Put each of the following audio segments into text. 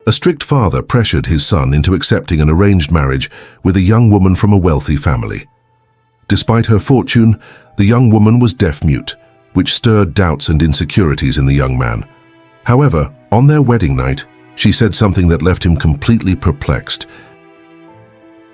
A strict father pressured his son into accepting an arranged marriage with a young woman from a wealthy family. Despite her fortune, the young woman was deaf-mute, which stirred doubts and insecurities in the young man. However, on their wedding night, she said something that left him completely perplexed.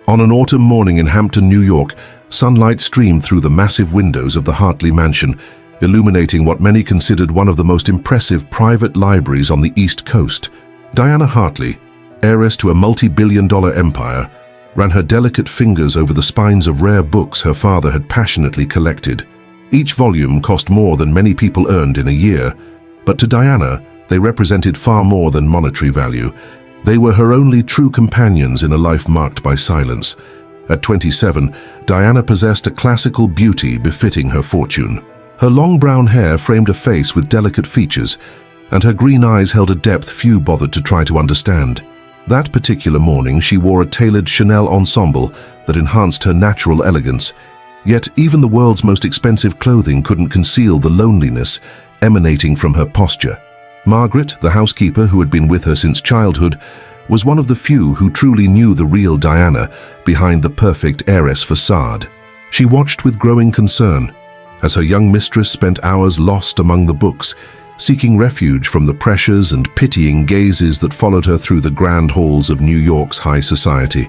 On an autumn morning in Hampton, New York, sunlight streamed through the massive windows of the Hartley mansion, illuminating what many considered one of the most impressive private libraries on the East Coast. Diana Hartley, heiress to a multi-billion-dollar empire, ran her delicate fingers over the spines of rare books her father had passionately collected. Each volume cost more than many people earned in a year, but to Diana, they represented far more than monetary value. They were her only true companions in a life marked by silence. At 27, Diana possessed a classical beauty befitting her fortune. Her long brown hair framed a face with delicate features, and her green eyes held a depth few bothered to try to understand. That particular morning, she wore a tailored Chanel ensemble that enhanced her natural elegance. Yet even the world's most expensive clothing couldn't conceal the loneliness emanating from her posture. Margaret, the housekeeper who had been with her since childhood, was one of the few who truly knew the real Diana behind the perfect heiress facade. She watched with growing concern as her young mistress spent hours lost among the books, seeking refuge from the pressures and pitying gazes that followed her through the grand halls of New York's high society.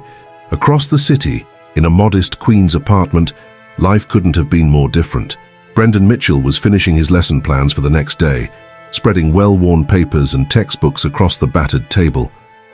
Across the city, in a modest Queens apartment, life couldn't have been more different. Brendan Mitchell was finishing his lesson plans for the next day, spreading well-worn papers and textbooks across the battered table.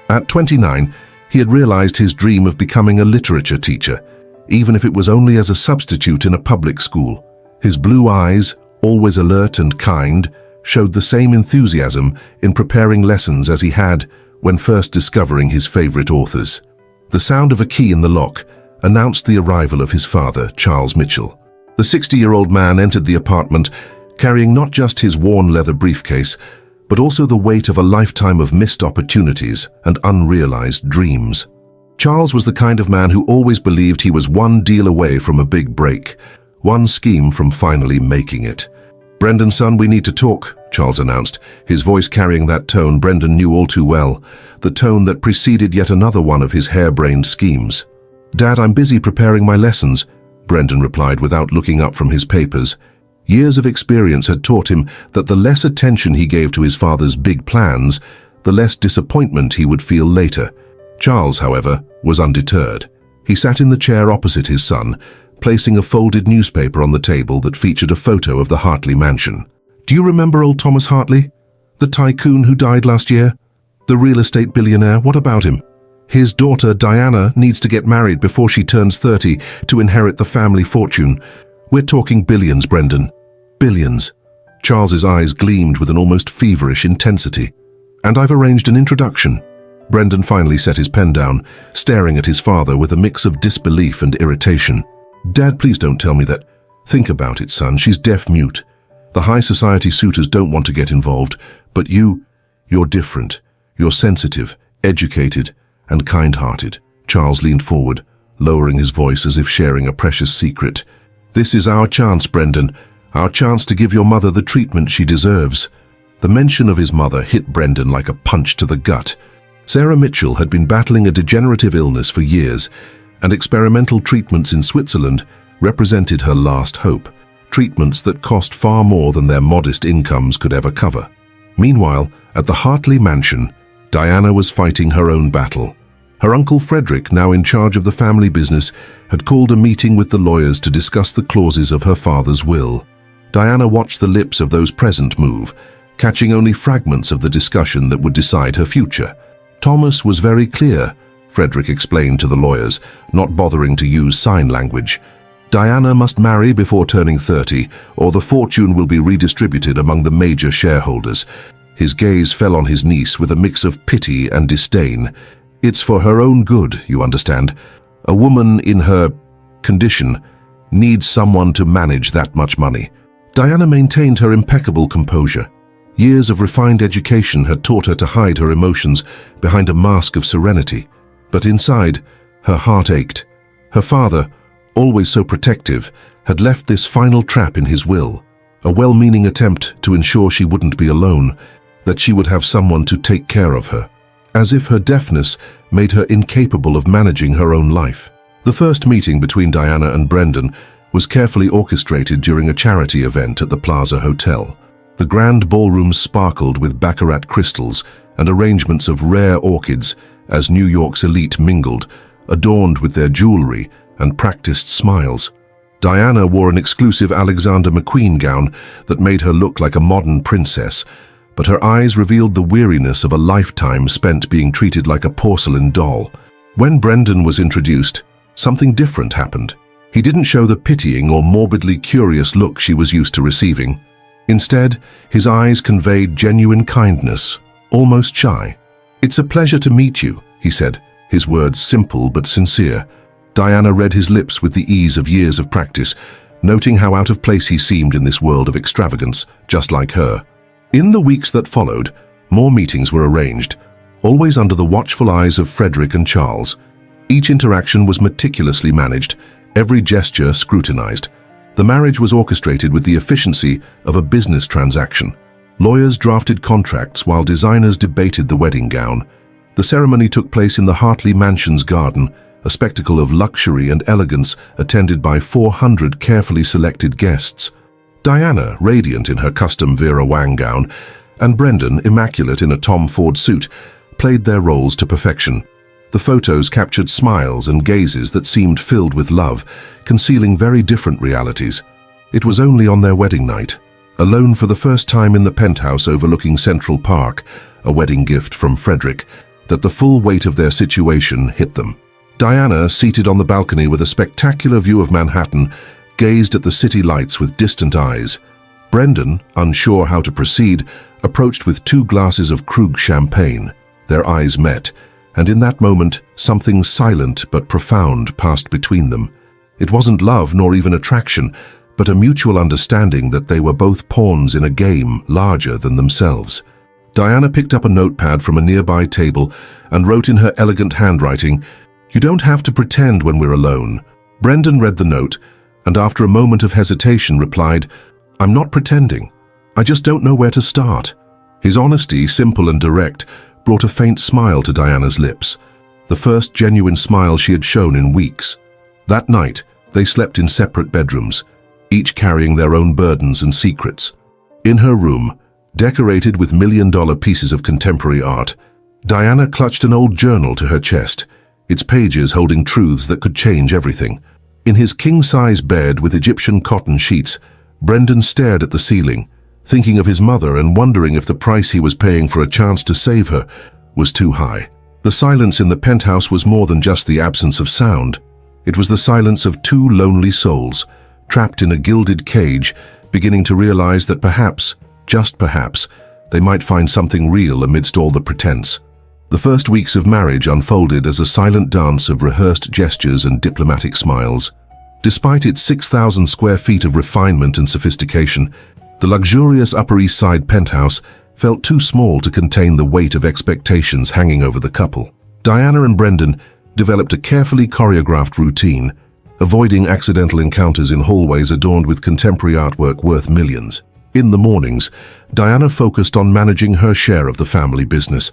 At 29, he had realized his dream of becoming a literature teacher, even if it was only as a substitute in a public school. His blue eyes, always alert and kind, showed the same enthusiasm in preparing lessons as he had when first discovering his favorite authors. The sound of a key in the lock announced the arrival of his father, Charles Mitchell. The 60-year-old man entered the apartment carrying not just his worn leather briefcase, but also the weight of a lifetime of missed opportunities and unrealized dreams. Charles was the kind of man who always believed he was one deal away from a big break, one scheme from finally making it. "Brendan, son, we need to talk," Charles announced, his voice carrying that tone Brendan knew all too well, the tone that preceded yet another one of his harebrained schemes. "Dad, I'm busy preparing my lessons," Brendan replied without looking up from his papers. Years of experience had taught him that the less attention he gave to his father's big plans, the less disappointment he would feel later. Charles, however, was undeterred. He sat in the chair opposite his son, placing a folded newspaper on the table that featured a photo of the Hartley mansion. "Do you remember old Thomas Hartley? The tycoon who died last year? The real estate billionaire, what about him? His daughter, Diana, needs to get married before she turns 30 to inherit the family fortune. We're talking billions, Brendan. Billions." Charles's eyes gleamed with an almost feverish intensity. "And I've arranged an introduction." Brendan finally set his pen down, staring at his father with a mix of disbelief and irritation. "Dad, please don't tell me that." "Think about it, son. She's deaf-mute. The high society suitors don't want to get involved, but you're different. You're sensitive, educated, and kind-hearted." Charles leaned forward, lowering his voice as if sharing a precious secret. "This is our chance, Brendan. Our chance to give your mother the treatment she deserves." The mention of his mother hit Brendan like a punch to the gut. Sarah Mitchell had been battling a degenerative illness for years, and experimental treatments in Switzerland represented her last hope. Treatments that cost far more than their modest incomes could ever cover. Meanwhile, at the Hartley mansion, Diana was fighting her own battle. Her uncle Frederick, now in charge of the family business, had called a meeting with the lawyers to discuss the clauses of her father's will. Diana watched the lips of those present move, catching only fragments of the discussion that would decide her future. "Thomas was very clear," Frederick explained to the lawyers, not bothering to use sign language. "Diana must marry before turning 30, or the fortune will be redistributed among the major shareholders." His gaze fell on his niece with a mix of pity and disdain. "It's for her own good, you understand. A woman in her condition needs someone to manage that much money." Diana maintained her impeccable composure. Years of refined education had taught her to hide her emotions behind a mask of serenity. But inside, her heart ached. Her father, always so protective, had left this final trap in his will, a well-meaning attempt to ensure she wouldn't be alone, that she would have someone to take care of her. as if her deafness made her incapable of managing her own life. The first meeting between Diana and Brendan was carefully orchestrated during a charity event at the Plaza Hotel. The grand ballroom sparkled with baccarat crystals and arrangements of rare orchids as New York's elite mingled, adorned with their jewelry and practiced smiles. Diana wore an exclusive Alexander McQueen gown that made her look like a modern princess, but her eyes revealed the weariness of a lifetime spent being treated like a porcelain doll. When Brendan was introduced, something different happened. He didn't show the pitying or morbidly curious look she was used to receiving. Instead, his eyes conveyed genuine kindness, almost shy. "It's a pleasure to meet you," he said, his words simple but sincere. Diana read his lips with the ease of years of practice, noting how out of place he seemed in this world of extravagance, just like her. In the weeks that followed, more meetings were arranged, always under the watchful eyes of Frederick and Charles. Each interaction was meticulously managed, every gesture scrutinized. The marriage was orchestrated with the efficiency of a business transaction. Lawyers drafted contracts while designers debated the wedding gown. The ceremony took place in the Hartley Mansion's garden, a spectacle of luxury and elegance attended by 400 carefully selected guests. Diana, radiant in her custom Vera Wang gown, and Brendan, immaculate in a Tom Ford suit, played their roles to perfection. The photos captured smiles and gazes that seemed filled with love, concealing very different realities. It was only on their wedding night, alone for the first time in the penthouse overlooking Central Park, a wedding gift from Frederick, that the full weight of their situation hit them. Diana, seated on the balcony with a spectacular view of Manhattan, gazed at the city lights with distant eyes. Brendan, unsure how to proceed, approached with 2 glasses of Krug champagne. Their eyes met, and in that moment, something silent but profound passed between them. It wasn't love nor even attraction, but a mutual understanding that they were both pawns in a game larger than themselves. Diana picked up a notepad from a nearby table and wrote in her elegant handwriting, "You don't have to pretend when we're alone." Brendan read the note, and after a moment of hesitation replied, "I'm not pretending. I just don't know where to start." His honesty, simple and direct, brought a faint smile to Diana's lips, the first genuine smile she had shown in weeks. That night, they slept in separate bedrooms, each carrying their own burdens and secrets. In her room, decorated with million-dollar pieces of contemporary art, Diana clutched an old journal to her chest, its pages holding truths that could change everything. In his king-size bed with Egyptian cotton sheets, Brendan stared at the ceiling, thinking of his mother and wondering if the price he was paying for a chance to save her was too high. The silence in the penthouse was more than just the absence of sound. It was the silence of 2 lonely souls, trapped in a gilded cage, beginning to realize that perhaps, just perhaps, they might find something real amidst all the pretense. The first weeks of marriage unfolded as a silent dance of rehearsed gestures and diplomatic smiles. Despite its 6,000 square feet of refinement and sophistication, the luxurious Upper East Side penthouse felt too small to contain the weight of expectations hanging over the couple. Diana and Brendan developed a carefully choreographed routine, avoiding accidental encounters in hallways adorned with contemporary artwork worth millions. In the mornings, Diana focused on managing her share of the family business,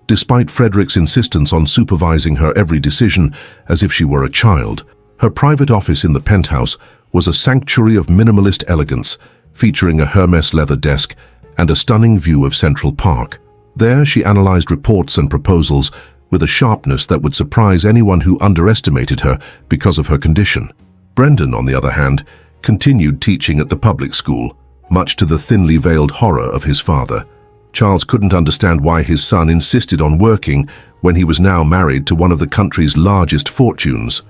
despite Frederick's insistence on supervising her every decision as if she were a child. Her private office in the penthouse was a sanctuary of minimalist elegance, featuring a Hermes leather desk and a stunning view of Central Park. There she analyzed reports and proposals with a sharpness that would surprise anyone who underestimated her because of her condition. Brendan, on the other hand, continued teaching at the public school, much to the thinly veiled horror of his father. Charles couldn't understand why his son insisted on working when he was now married to one of the country's largest fortunes.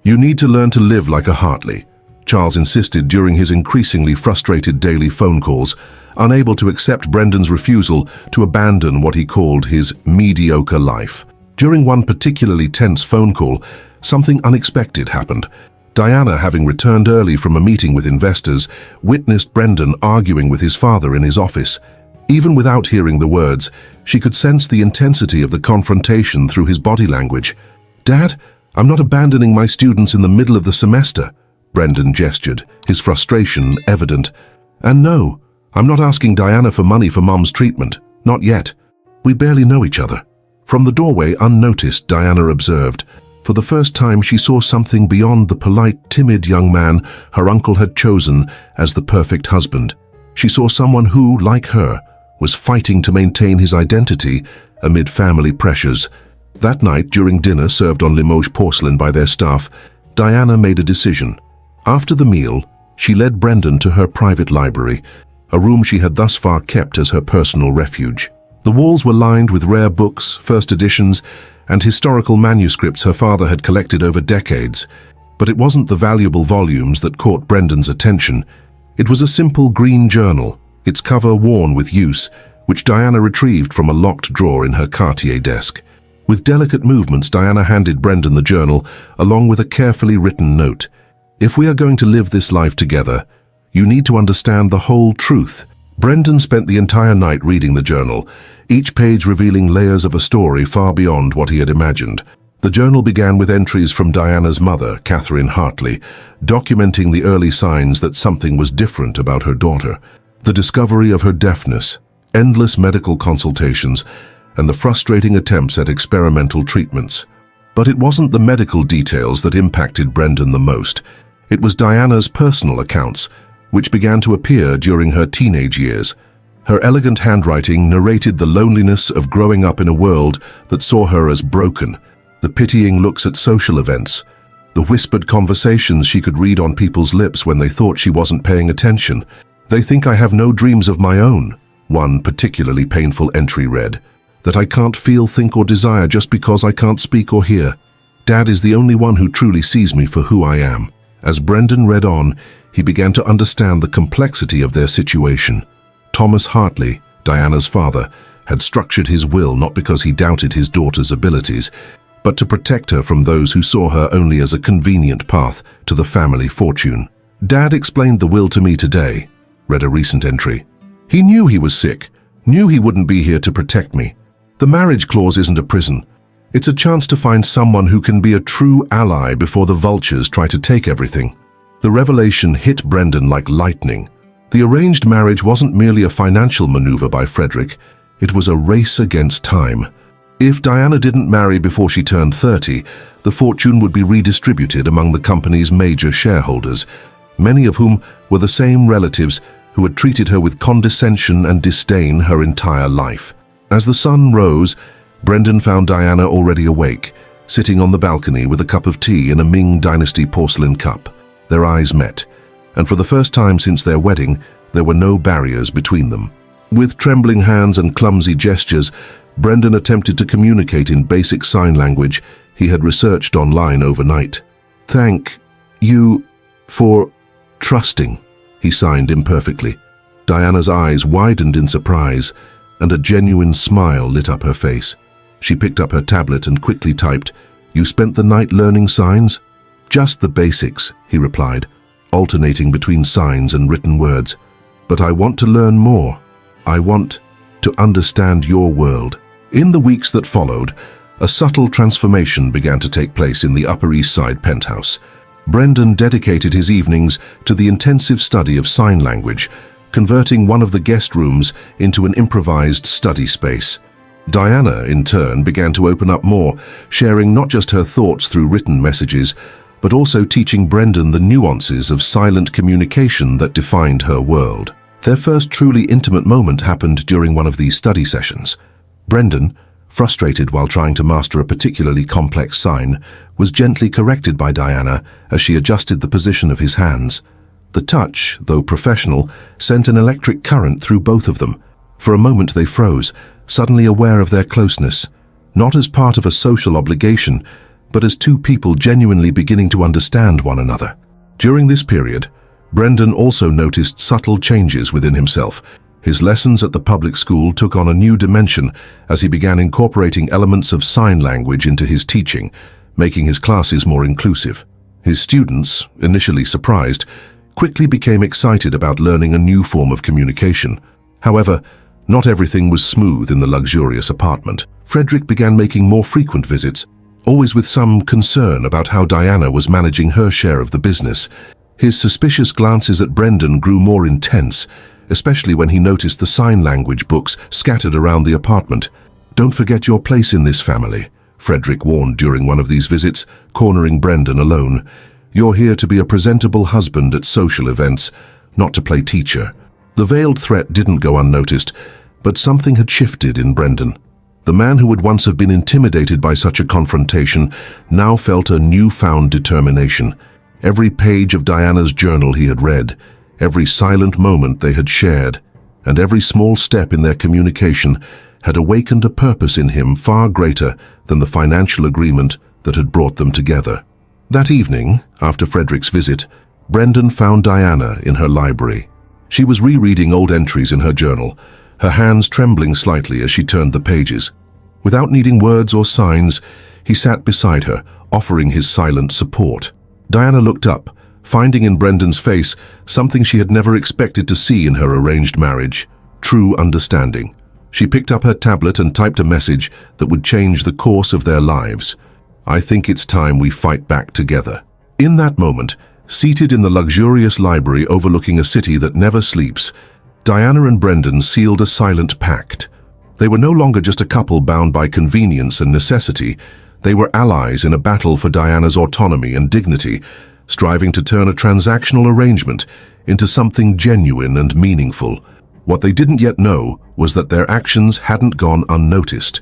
"You need to learn to live like a Hartley," Charles insisted during his increasingly frustrated daily phone calls, unable to accept Brendan's refusal to abandon what he called his mediocre life. During one particularly tense phone call, something unexpected happened. Diana, having returned early from a meeting with investors, witnessed Brendan arguing with his father in his office. Even without hearing the words, she could sense the intensity of the confrontation through his body language. "Dad, I'm not abandoning my students in the middle of the semester," Brendan gestured, his frustration evident. "And no, I'm not asking Diana for money for Mom's treatment. Not yet. We barely know each other." From the doorway, unnoticed, Diana observed. For the first time, she saw something beyond the polite, timid young man her uncle had chosen as the perfect husband. She saw someone who, like her, was fighting to maintain his identity amid family pressures. That night, during dinner served on Limoges porcelain by their staff, Diana made a decision. After the meal, she led Brendan to her private library, a room she had thus far kept as her personal refuge. The walls were lined with rare books, first editions, and historical manuscripts her father had collected over decades. But it wasn't the valuable volumes that caught Brendan's attention. It was a simple green journal, its cover worn with use, which Diana retrieved from a locked drawer in her Cartier desk. With delicate movements, Diana handed Brendan the journal, along with a carefully written note. "If we are going to live this life together, you need to understand the whole truth." Brendan spent the entire night reading the journal, each page revealing layers of a story far beyond what he had imagined. The journal began with entries from Diana's mother, Catherine Hartley, documenting the early signs that something was different about her daughter. The discovery of her deafness, endless medical consultations, and the frustrating attempts at experimental treatments. But it wasn't the medical details that impacted Brendan the most. It was Diana's personal accounts, which began to appear during her teenage years. Her elegant handwriting narrated the loneliness of growing up in a world that saw her as broken, the pitying looks at social events, the whispered conversations she could read on people's lips when they thought she wasn't paying attention. "They think I have no dreams of my own," one particularly painful entry read. "That I can't feel, think, or desire just because I can't speak or hear. Dad is the only one who truly sees me for who I am." As Brendan read on, he began to understand the complexity of their situation. Thomas Hartley, Diana's father, had structured his will not because he doubted his daughter's abilities, but to protect her from those who saw her only as a convenient path to the family fortune. "Dad explained the will to me today," read a recent entry. "He knew he was sick, knew he wouldn't be here to protect me. The marriage clause isn't a prison. It's a chance to find someone who can be a true ally before the vultures try to take everything." The revelation hit Brendan like lightning. The arranged marriage wasn't merely a financial maneuver by Frederick, it was a race against time. If Diana didn't marry before she turned 30, the fortune would be redistributed among the company's major shareholders, many of whom were the same relatives who had treated her with condescension and disdain her entire life. As the sun rose, Brendan found Diana already awake, sitting on the balcony with a cup of tea in a Ming Dynasty porcelain cup. Their eyes met, and for the first time since their wedding, there were no barriers between them. With trembling hands and clumsy gestures, Brendan attempted to communicate in basic sign language he had researched online overnight. "Thank you for trusting," he signed imperfectly. Diana's eyes widened in surprise, and a genuine smile lit up her face. She picked up her tablet and quickly typed, "You spent the night learning signs?" "Just the basics," he replied, alternating between signs and written words. "But I want to learn more. I want to understand your world." In the weeks that followed, a subtle transformation began to take place in the Upper East Side penthouse. Brendan dedicated his evenings to the intensive study of sign language, converting one of the guest rooms into an improvised study space. Diana, in turn, began to open up more, sharing not just her thoughts through written messages, but also teaching Brendan the nuances of silent communication that defined her world. Their first truly intimate moment happened during one of these study sessions. Brendan, frustrated while trying to master a particularly complex sign, was gently corrected by Diana as she adjusted the position of his hands. The touch, though professional, sent an electric current through both of them. For a moment they froze, suddenly aware of their closeness, not as part of a social obligation, but as two people genuinely beginning to understand one another. During this period, Brendan also noticed subtle changes within himself. His lessons at the public school took on a new dimension as he began incorporating elements of sign language into his teaching, making his classes more inclusive. His students, initially surprised, quickly became excited about learning a new form of communication. However, not everything was smooth in the luxurious apartment. Frederick began making more frequent visits, always with some concern about how Diana was managing her share of the business. His suspicious glances at Brendan grew more intense, especially when he noticed the sign language books scattered around the apartment. "Don't forget your place in this family," Frederick warned during one of these visits, cornering Brendan alone. "You're here to be a presentable husband at social events, not to play teacher." The veiled threat didn't go unnoticed, but something had shifted in Brendan. The man who would once have been intimidated by such a confrontation now felt a newfound determination. Every page of Diana's journal he had read, every silent moment they had shared, and every small step in their communication had awakened a purpose in him far greater than the financial agreement that had brought them together. That evening, after Frederick's visit, Brendan found Diana in her library. She was rereading old entries in her journal, her hands trembling slightly as she turned the pages. Without needing words or signs, he sat beside her, offering his silent support. Diana looked up, finding in Brendan's face something she had never expected to see in her arranged marriage: true understanding. She picked up her tablet and typed a message that would change the course of their lives. "I think it's time we fight back together." In that moment, seated in the luxurious library overlooking a city that never sleeps, Diana and Brendan sealed a silent pact. They were no longer just a couple bound by convenience and necessity. They were allies in a battle for Diana's autonomy and dignity, striving to turn a transactional arrangement into something genuine and meaningful. What they didn't yet know was that their actions hadn't gone unnoticed.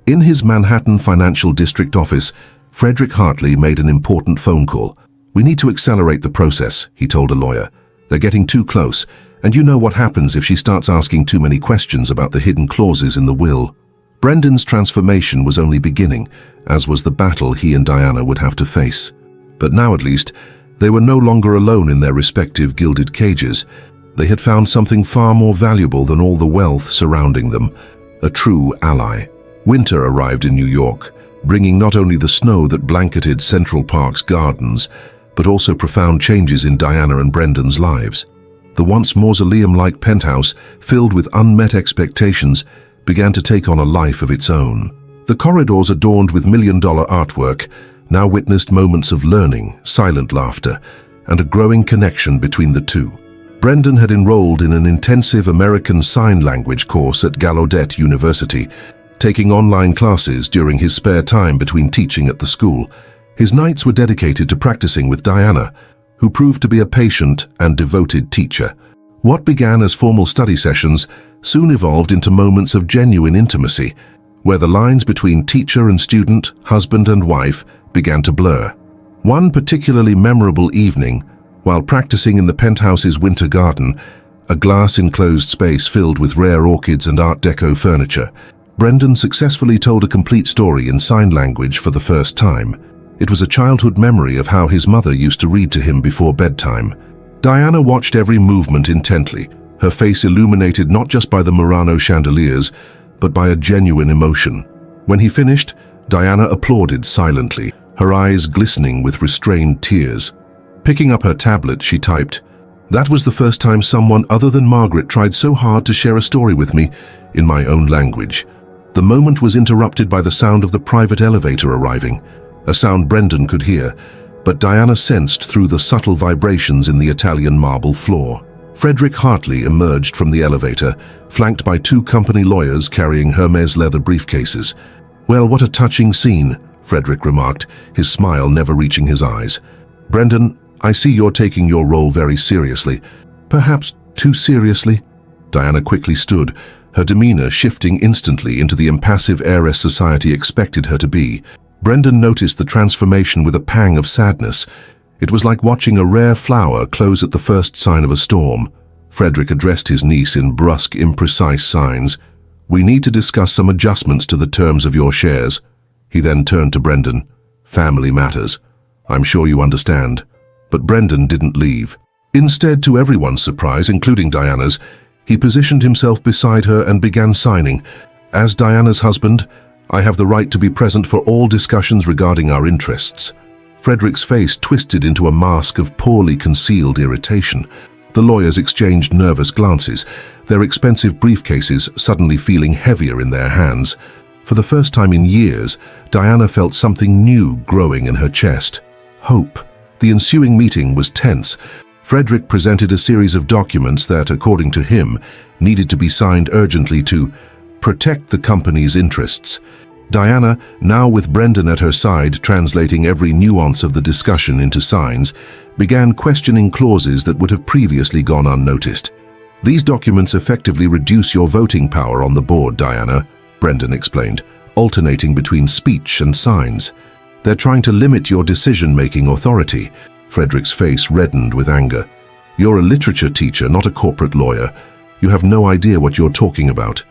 In his Manhattan financial district office, Frederick Hartley made an important phone call. "We need to accelerate the process," he told a lawyer. "They're getting too close, and you know what happens if she starts asking too many questions about the hidden clauses in the will." Brendan's transformation was only beginning, as was the battle he and Diana would have to face. But now at least, they were no longer alone in their respective gilded cages. They had found something far more valuable than all the wealth surrounding them: a true ally. Winter arrived in New York, bringing not only the snow that blanketed Central Park's gardens, but also profound changes in Diana and Brendan's lives. The once mausoleum-like penthouse, filled with unmet expectations, began to take on a life of its own. The corridors adorned with million-dollar artwork now witnessed moments of learning, silent laughter, and a growing connection between the two. Brendan had enrolled in an intensive American Sign Language course at Gallaudet University, taking online classes during his spare time between teaching at the school. His nights were dedicated to practicing with Diana, who proved to be a patient and devoted teacher. What began as formal study sessions soon evolved into moments of genuine intimacy, where the lines between teacher and student, husband and wife, began to blur. One particularly memorable evening, while practicing in the penthouse's winter garden, a glass-enclosed space filled with rare orchids and Art Deco furniture, Brendan successfully told a complete story in sign language for the first time. It was a childhood memory of how his mother used to read to him before bedtime. Diana watched every movement intently, her face illuminated not just by the Murano chandeliers, but by a genuine emotion. When he finished, Diana applauded silently, her eyes glistening with restrained tears. Picking up her tablet, she typed, "That was the first time someone other than Margaret tried so hard to share a story with me in my own language." The moment was interrupted by the sound of the private elevator arriving, a sound Brendan could hear, but Diana sensed through the subtle vibrations in the Italian marble floor. Frederick Hartley emerged from the elevator, flanked by two company lawyers carrying Hermes leather briefcases. "Well, what a touching scene," Frederick remarked, his smile never reaching his eyes. "Brendan, I see you're taking your role very seriously. Perhaps too seriously?" Diana quickly stood, her demeanor shifting instantly into the impassive heiress society expected her to be. Brendan noticed the transformation with a pang of sadness. It was like watching a rare flower close at the first sign of a storm. Frederick addressed his niece in brusque, imprecise signs. "We need to discuss some adjustments to the terms of your shares." He then turned to Brendan. "Family matters. I'm sure you understand." But Brendan didn't leave. Instead, to everyone's surprise, including Diana's, he positioned himself beside her and began signing. "As Diana's husband, I have the right to be present for all discussions regarding our interests." Frederick's face twisted into a mask of poorly concealed irritation. The lawyers exchanged nervous glances, their expensive briefcases suddenly feeling heavier in their hands. For the first time in years, Diana felt something new growing in her chest: hope. The ensuing meeting was tense. Frederick presented a series of documents that, according to him, needed to be signed urgently to protect the company's interests. Diana, now with Brendan at her side translating every nuance of the discussion into signs, began questioning clauses that would have previously gone unnoticed. "These documents effectively reduce your voting power on the board, Diana," Brendan explained, alternating between speech and signs. "They're trying to limit your decision-making authority." Frederick's face reddened with anger. "You're a literature teacher, not a corporate lawyer. You have no idea what you're talking about."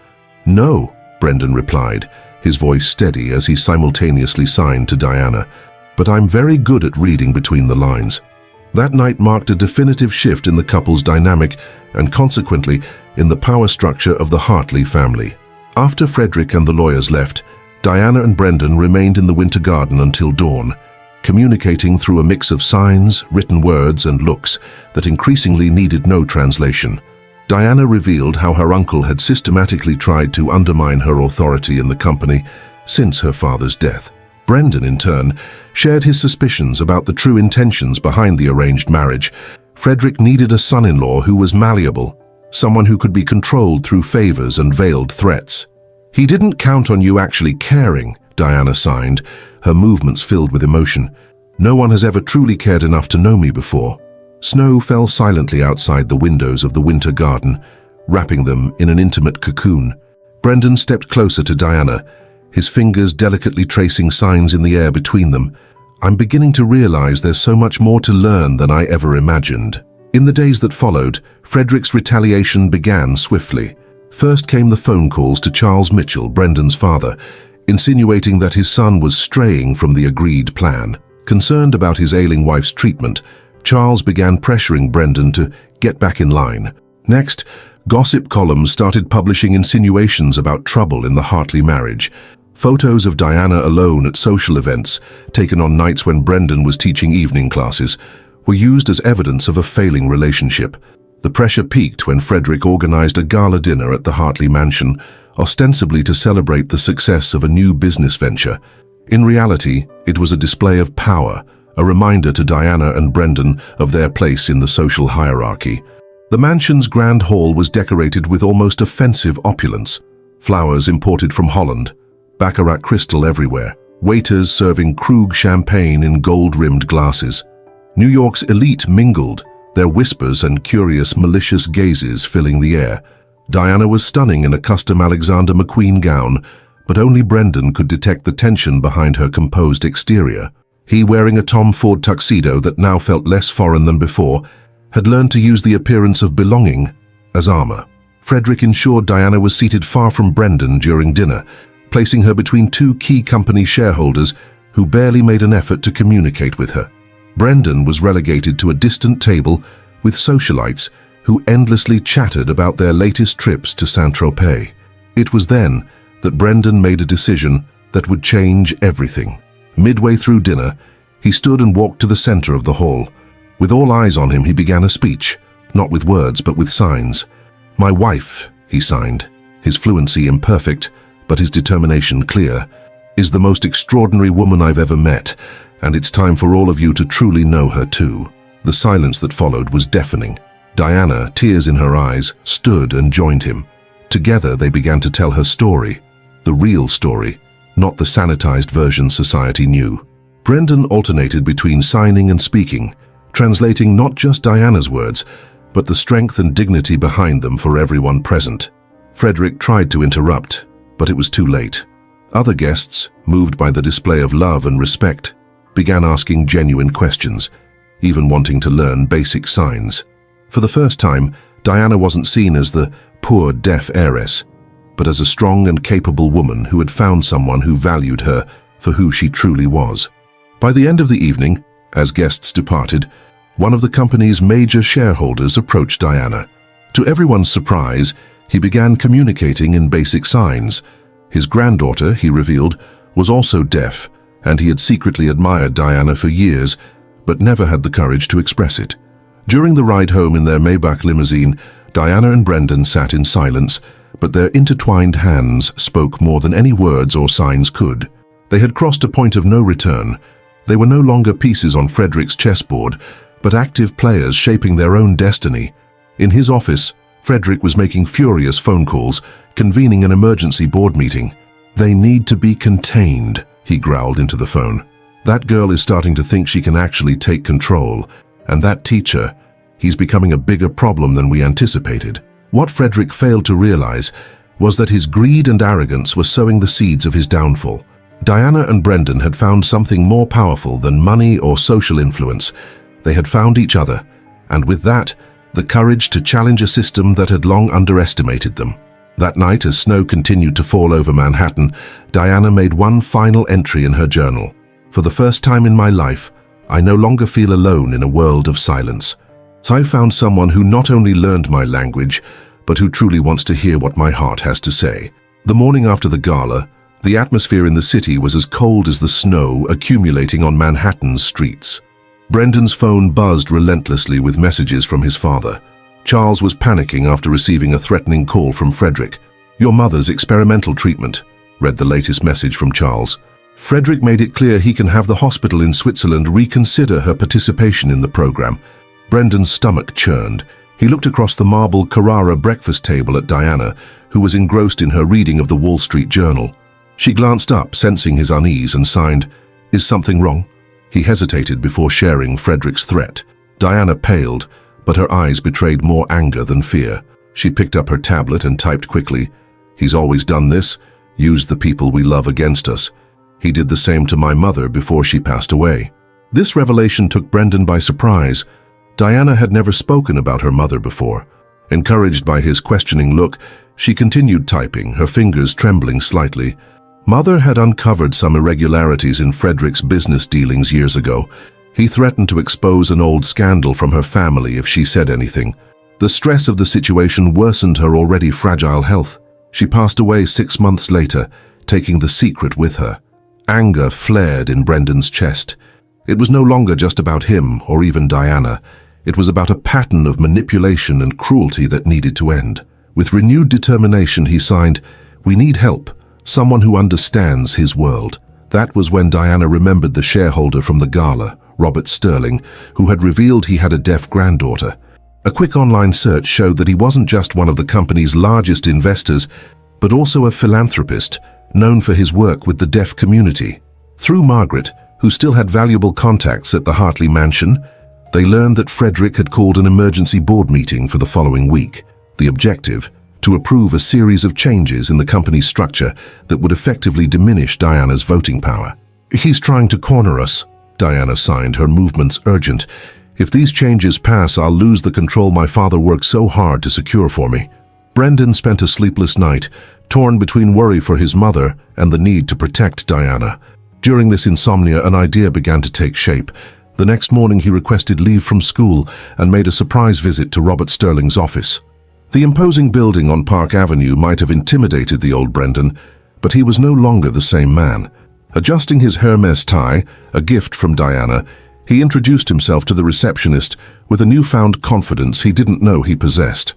"No," Brendan replied, his voice steady as he simultaneously signed to Diana. "But I'm very good at reading between the lines." That night marked a definitive shift in the couple's dynamic and consequently in the power structure of the Hartley family. After Frederick and the lawyers left, Diana and Brendan remained in the winter garden until dawn, communicating through a mix of signs, written words, and looks that increasingly needed no translation. Diana revealed how her uncle had systematically tried to undermine her authority in the company since her father's death. Brendan, in turn, shared his suspicions about the true intentions behind the arranged marriage. Frederick needed a son-in-law who was malleable, someone who could be controlled through favors and veiled threats. "He didn't count on you actually caring," Diana signed, her movements filled with emotion. "No one has ever truly cared enough to know me before." Snow fell silently outside the windows of the winter garden, wrapping them in an intimate cocoon. Brendan stepped closer to Diana, his fingers delicately tracing signs in the air between them. "I'm beginning to realize there's so much more to learn than I ever imagined." In the days that followed, Frederick's retaliation began swiftly. First came the phone calls to Charles Mitchell, Brendan's father, insinuating that his son was straying from the agreed plan. Concerned about his ailing wife's treatment, Charles began pressuring Brendan to get back in line. Next, gossip columns started publishing insinuations about trouble in the Hartley marriage. Photos of Diana alone at social events, taken on nights when Brendan was teaching evening classes, were used as evidence of a failing relationship. The pressure peaked when Frederick organized a gala dinner at the Hartley mansion, ostensibly to celebrate the success of a new business venture. In reality, it was a display of power, a reminder to Diana and Brendan of their place in the social hierarchy. The mansion's grand hall was decorated with almost offensive opulence. Flowers imported from Holland, baccarat crystal everywhere, waiters serving Krug champagne in gold-rimmed glasses. New York's elite mingled, their whispers and curious, malicious gazes filling the air. Diana was stunning in a custom Alexander McQueen gown, but only Brendan could detect the tension behind her composed exterior. He, wearing a Tom Ford tuxedo that now felt less foreign than before, had learned to use the appearance of belonging as armor. Frederick ensured Diana was seated far from Brendan during dinner, placing her between two key company shareholders who barely made an effort to communicate with her. Brendan was relegated to a distant table with socialites who endlessly chattered about their latest trips to Saint-Tropez. It was then that Brendan made a decision that would change everything. Midway through dinner, he stood and walked to the center of the hall. With all eyes on him, he began a speech, not with words but with signs. "My wife," he signed, his fluency imperfect, but his determination clear, "is the most extraordinary woman I've ever met, and it's time for all of you to truly know her too." The silence that followed was deafening. Diana, tears in her eyes, stood and joined him. Together they began to tell her story, the real story, not the sanitized version society knew. Brendan alternated between signing and speaking, translating not just Diana's words, but the strength and dignity behind them for everyone present. Frederick tried to interrupt, but it was too late. Other guests, moved by the display of love and respect, began asking genuine questions, even wanting to learn basic signs. For the first time, Diana wasn't seen as the poor deaf heiress, but as a strong and capable woman who had found someone who valued her for who she truly was. By the end of the evening, as guests departed, one of the company's major shareholders approached Diana. To everyone's surprise, he began communicating in basic signs. His granddaughter, he revealed, was also deaf, and he had secretly admired Diana for years, but never had the courage to express it. During the ride home in their Maybach limousine, Diana and Brendan sat in silence, but their intertwined hands spoke more than any words or signs could. They had crossed a point of no return. They were no longer pieces on Frederick's chessboard, but active players shaping their own destiny. In his office, Frederick was making furious phone calls, convening an emergency board meeting. "They need to be contained," he growled into the phone. "That girl is starting to think she can actually take control, and that teacher, he's becoming a bigger problem than we anticipated." What Frederick failed to realize was that his greed and arrogance were sowing the seeds of his downfall. Diana and Brendan had found something more powerful than money or social influence. They had found each other, and with that, the courage to challenge a system that had long underestimated them. That night, as snow continued to fall over Manhattan, Diana made one final entry in her journal. "For the first time in my life, I no longer feel alone in a world of silence. So I found someone who not only learned my language, but who truly wants to hear what my heart has to say." The morning after the gala, the atmosphere in the city was as cold as the snow accumulating on Manhattan's streets. Brendan's phone buzzed relentlessly with messages from his father. Charles was panicking after receiving a threatening call from Frederick. "Your mother's experimental treatment," read the latest message from Charles. Frederick made it clear he can have the hospital in Switzerland reconsider her participation in the program. Brendan's stomach churned. He looked across the marble Carrara breakfast table at Diana, who was engrossed in her reading of the Wall Street Journal. She glanced up, sensing his unease, and signed, "Is something wrong?" He hesitated before sharing Frederick's threat. Diana paled, but her eyes betrayed more anger than fear. She picked up her tablet and typed quickly, "He's always done this, used the people we love against us. He did the same to my mother before she passed away." This revelation took Brendan by surprise. Diana had never spoken about her mother before. Encouraged by his questioning look, she continued typing, her fingers trembling slightly. Mother had uncovered some irregularities in Frederick's business dealings years ago. He threatened to expose an old scandal from her family if she said anything. The stress of the situation worsened her already fragile health. She passed away 6 months later, taking the secret with her. Anger flared in Brendan's chest. It was no longer just about him or even Diana. It was about a pattern of manipulation and cruelty that needed to end. With renewed determination, he signed, "We need help. Someone who understands his world." That was when Diana remembered the shareholder from the gala, Robert Sterling, who had revealed he had a deaf granddaughter. A quick online search showed that he wasn't just one of the company's largest investors, but also a philanthropist, known for his work with the deaf community. Through Margaret, who still had valuable contacts at the Hartley mansion, they learned that Frederick had called an emergency board meeting for the following week. The objective, to approve a series of changes in the company's structure that would effectively diminish Diana's voting power. "He's trying to corner us," Diana signed, her movements urgent. "If these changes pass, I'll lose the control my father worked so hard to secure for me." Brendan spent a sleepless night, torn between worry for his mother and the need to protect Diana. During this insomnia, an idea began to take shape. The next morning, he requested leave from school and made a surprise visit to Robert Sterling's office. The imposing building on Park Avenue might have intimidated the old Brendan, but he was no longer the same man. Adjusting his Hermes tie, a gift from Diana, he introduced himself to the receptionist with a newfound confidence he didn't know he possessed.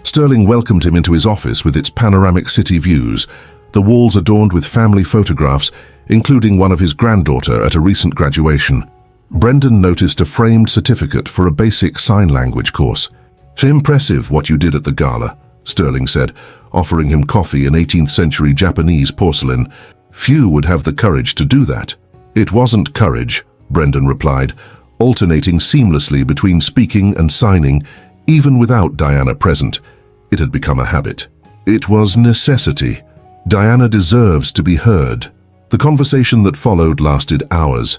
Sterling welcomed him into his office with its panoramic city views, the walls adorned with family photographs, including one of his granddaughter at a recent graduation. Brendan noticed a framed certificate for a basic sign language course. "Impressive what you did at the gala," Sterling said, offering him coffee in 18th century Japanese porcelain. "Few would have the courage to do that." "It wasn't courage," Brendan replied, alternating seamlessly between speaking and signing, even without Diana present. It had become a habit. "It was necessity. Diana deserves to be heard." The conversation that followed lasted hours.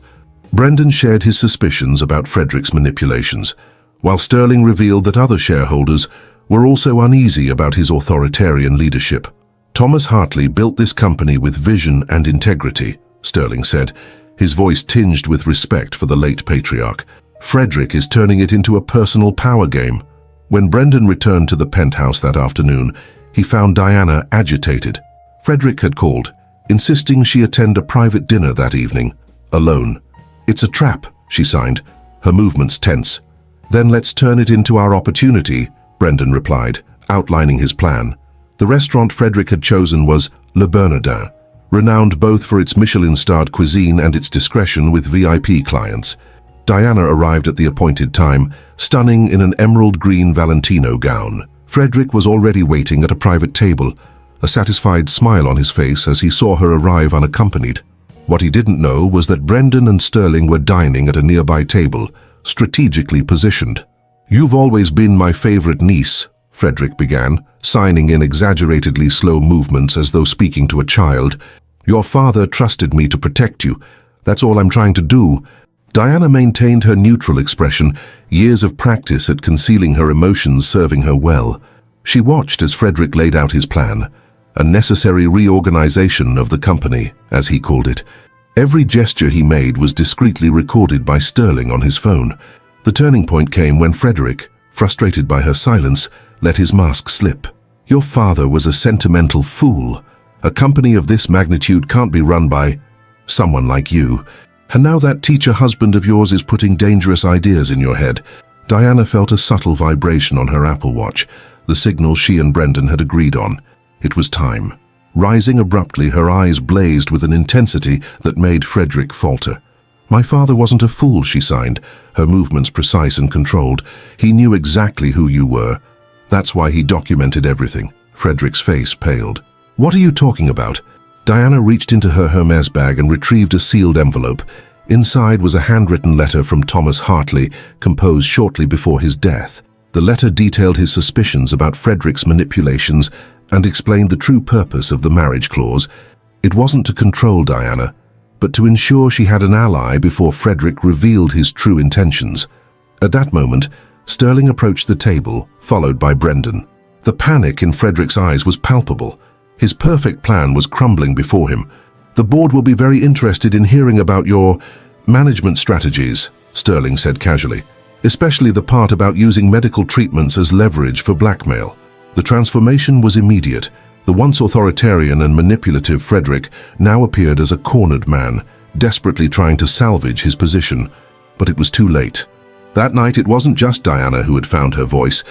Brendan shared his suspicions about Frederick's manipulations, while Sterling revealed that other shareholders were also uneasy about his authoritarian leadership. "Thomas Hartley built this company with vision and integrity," Sterling said, his voice tinged with respect for the late patriarch. "Frederick is turning it into a personal power game." When Brendan returned to the penthouse that afternoon, he found Diana agitated. Frederick had called, insisting she attend a private dinner that evening, alone. "It's a trap," she signed, her movements tense. "Then let's turn it into our opportunity," Brendan replied, outlining his plan. The restaurant Frederick had chosen was Le Bernardin, renowned both for its Michelin-starred cuisine and its discretion with VIP clients. Diana arrived at the appointed time, stunning in an emerald green Valentino gown. Frederick was already waiting at a private table, a satisfied smile on his face as he saw her arrive unaccompanied. What he didn't know was that Brendan and Sterling were dining at a nearby table, strategically positioned. "You've always been my favorite niece," Frederick began, signing in exaggeratedly slow movements as though speaking to a child. "Your father trusted me to protect you. That's all I'm trying to do." Diana maintained her neutral expression, years of practice at concealing her emotions serving her well. She watched as Frederick laid out his plan, a necessary reorganization of the company, as he called it. Every gesture he made was discreetly recorded by Sterling on his phone. The turning point came when Frederick, frustrated by her silence, let his mask slip. "Your father was a sentimental fool. A company of this magnitude can't be run by someone like you. And now that teacher husband of yours is putting dangerous ideas in your head." Diana felt a subtle vibration on her Apple Watch, the signal she and Brendan had agreed on. It was time. Rising abruptly, her eyes blazed with an intensity that made Frederick falter. "My father wasn't a fool," she signed, her movements precise and controlled. "He knew exactly who you were. That's why he documented everything." Frederick's face paled. "What are you talking about?" Diana reached into her Hermes bag and retrieved a sealed envelope. Inside was a handwritten letter from Thomas Hartley, composed shortly before his death. The letter detailed his suspicions about Frederick's manipulations and explained the true purpose of the marriage clause. It wasn't to control Diana, but to ensure she had an ally before Frederick revealed his true intentions. At that moment, Sterling approached the table, followed by Brendan. The panic in Frederick's eyes was palpable. His perfect plan was crumbling before him. "The board will be very interested in hearing about your management strategies," Sterling said casually, "especially the part about using medical treatments as leverage for blackmail." The transformation was immediate. The once authoritarian and manipulative Frederick now appeared as a cornered man, desperately trying to salvage his position. But it was too late. That night it wasn't just Diana who had found her voice.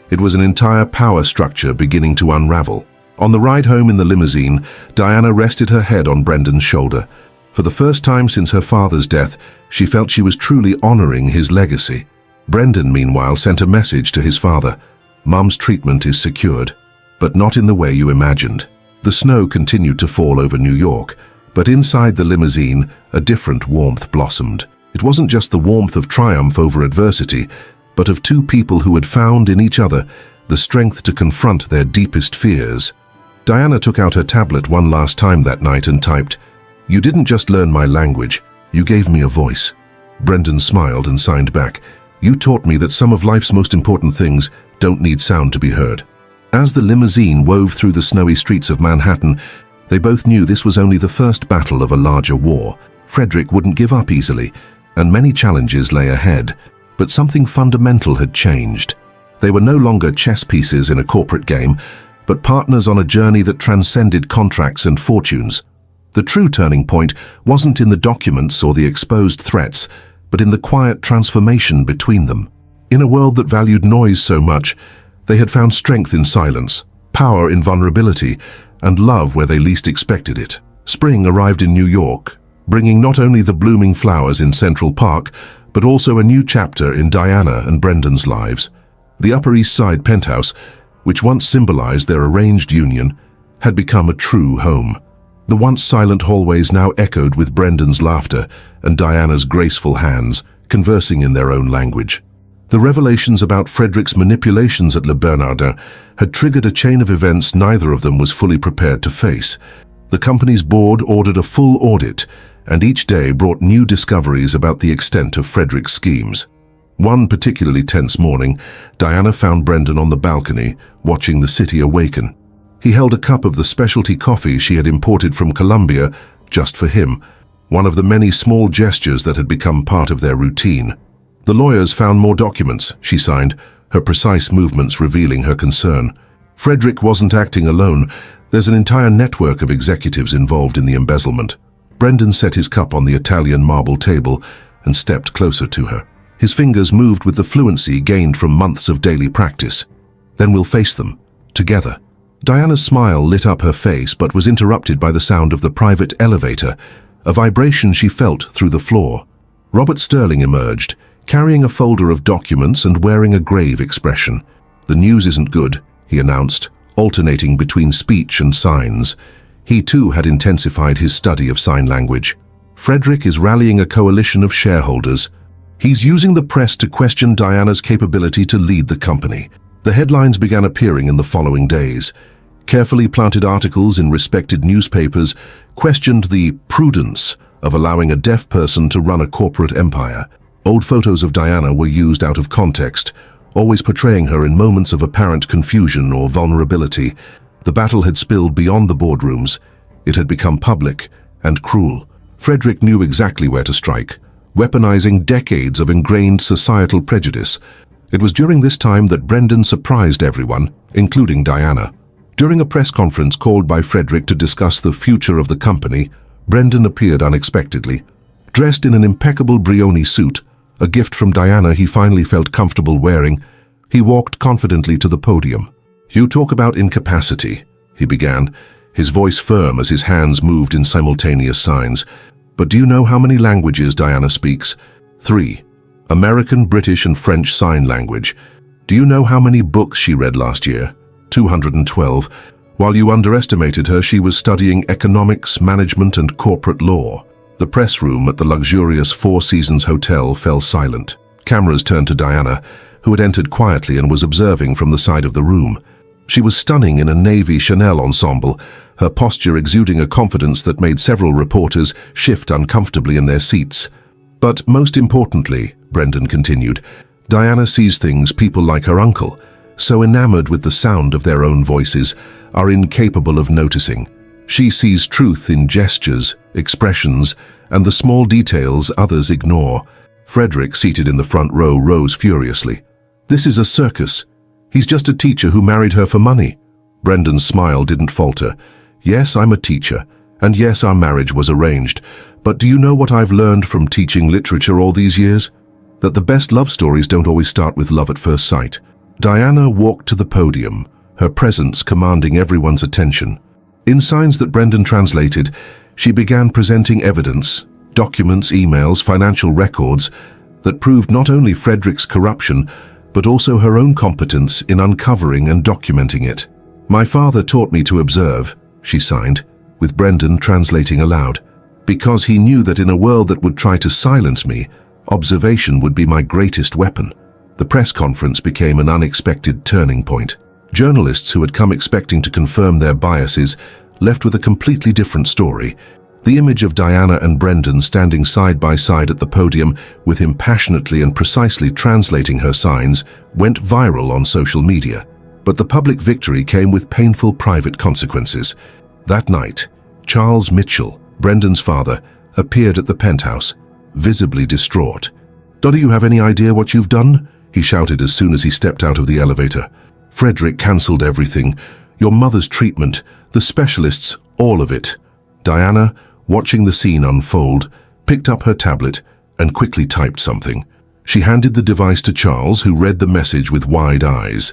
It was an entire power structure beginning to unravel. On the ride home in the limousine, Diana rested her head on Brendan's shoulder. For the first time since her father's death, she felt she was truly honoring his legacy. Brendan, meanwhile, sent a message to his father. "Mum's treatment is secured, but not in the way you imagined." The snow continued to fall over New York, but inside the limousine, a different warmth blossomed. It wasn't just the warmth of triumph over adversity, but of two people who had found in each other the strength to confront their deepest fears. Diana took out her tablet one last time that night and typed, "You didn't just learn my language, you gave me a voice." Brendan smiled and signed back, "You taught me that some of life's most important things don't need sound to be heard." As the limousine wove through the snowy streets of Manhattan, they both knew this was only the first battle of a larger war. Frederick wouldn't give up easily, and many challenges lay ahead. But something fundamental had changed. They were no longer chess pieces in a corporate game, but partners on a journey that transcended contracts and fortunes. The true turning point wasn't in the documents or the exposed threats, but in the quiet transformation between them. In a world that valued noise so much, they had found strength in silence, power in vulnerability, and love where they least expected it. Spring arrived in New York, bringing not only the blooming flowers in Central Park, but also a new chapter in Diana and Brendan's lives. The Upper East Side penthouse, which once symbolized their arranged union, had become a true home. The once silent hallways now echoed with Brendan's laughter and Diana's graceful hands, conversing in their own language. The revelations about Frederick's manipulations at Le Bernardin had triggered a chain of events neither of them was fully prepared to face. The company's board ordered a full audit, and each day brought new discoveries about the extent of Frederick's schemes. One particularly tense morning, Diana found Brendan on the balcony, watching the city awaken. He held a cup of the specialty coffee she had imported from Colombia just for him, one of the many small gestures that had become part of their routine. The lawyers found more documents, she signed, her precise movements revealing her concern. Frederick wasn't acting alone. There's an entire network of executives involved in the embezzlement. Brendan set his cup on the Italian marble table and stepped closer to her. His fingers moved with the fluency gained from months of daily practice. "Then we'll face them, together." Diana's smile lit up her face but was interrupted by the sound of the private elevator, a vibration she felt through the floor. Robert Sterling emerged, carrying a folder of documents and wearing a grave expression. "The news isn't good," he announced, alternating between speech and signs. He too had intensified his study of sign language. Frederick is rallying a coalition of shareholders. He's using the press to question Diana's capability to lead the company. The headlines began appearing in the following days. Carefully planted articles in respected newspapers questioned the prudence of allowing a deaf person to run a corporate empire. Old photos of Diana were used out of context, always portraying her in moments of apparent confusion or vulnerability. The battle had spilled beyond the boardrooms. It had become public and cruel. Frederick knew exactly where to strike, weaponizing decades of ingrained societal prejudice. It was during this time that Brendan surprised everyone, including Diana. During a press conference called by Frederick to discuss the future of the company, Brendan appeared unexpectedly. Dressed in an impeccable Brioni suit, a gift from Diana he finally felt comfortable wearing, he walked confidently to the podium. "You talk about incapacity," he began, his voice firm as his hands moved in simultaneous signs. "But do you know how many languages Diana speaks? 3. American, British, and French Sign Language. Do you know how many books she read last year? 212. While you underestimated her, she was studying economics, management, and corporate law." The press room at the luxurious Four Seasons Hotel fell silent. Cameras turned to Diana, who had entered quietly and was observing from the side of the room. She was stunning in a navy Chanel ensemble, her posture exuding a confidence that made several reporters shift uncomfortably in their seats. "But most importantly," Brendan continued, "Diana sees things people like her uncle, so enamored with the sound of their own voices, are incapable of noticing. She sees truth in gestures, expressions, and the small details others ignore." Frederick, seated in the front row, rose furiously. "This is a circus. He's just a teacher who married her for money." Brendan's smile didn't falter. "Yes, I'm a teacher, and yes, our marriage was arranged. But do you know what I've learned from teaching literature all these years? That the best love stories don't always start with love at first sight." Diana walked to the podium, her presence commanding everyone's attention. In signs that Brendan translated, she began presenting evidence, documents, emails, financial records, that proved not only Frederick's corruption, but also her own competence in uncovering and documenting it. "My father taught me to observe," she signed, with Brendan translating aloud, "because he knew that in a world that would try to silence me, observation would be my greatest weapon." The press conference became an unexpected turning point. Journalists who had come expecting to confirm their biases left with a completely different story. The image of Diana and Brendan standing side by side at the podium, with him passionately and precisely translating her signs, went viral on social media. But the public victory came with painful private consequences. That night, Charles Mitchell, Brendan's father, appeared at the penthouse, visibly distraught. "Do you have any idea what you've done?" he shouted as soon as he stepped out of the elevator. "Frederick cancelled everything. Your mother's treatment, the specialists, all of it." Diana, watching the scene unfold, picked up her tablet and quickly typed something. She handed the device to Charles, who read the message with wide eyes.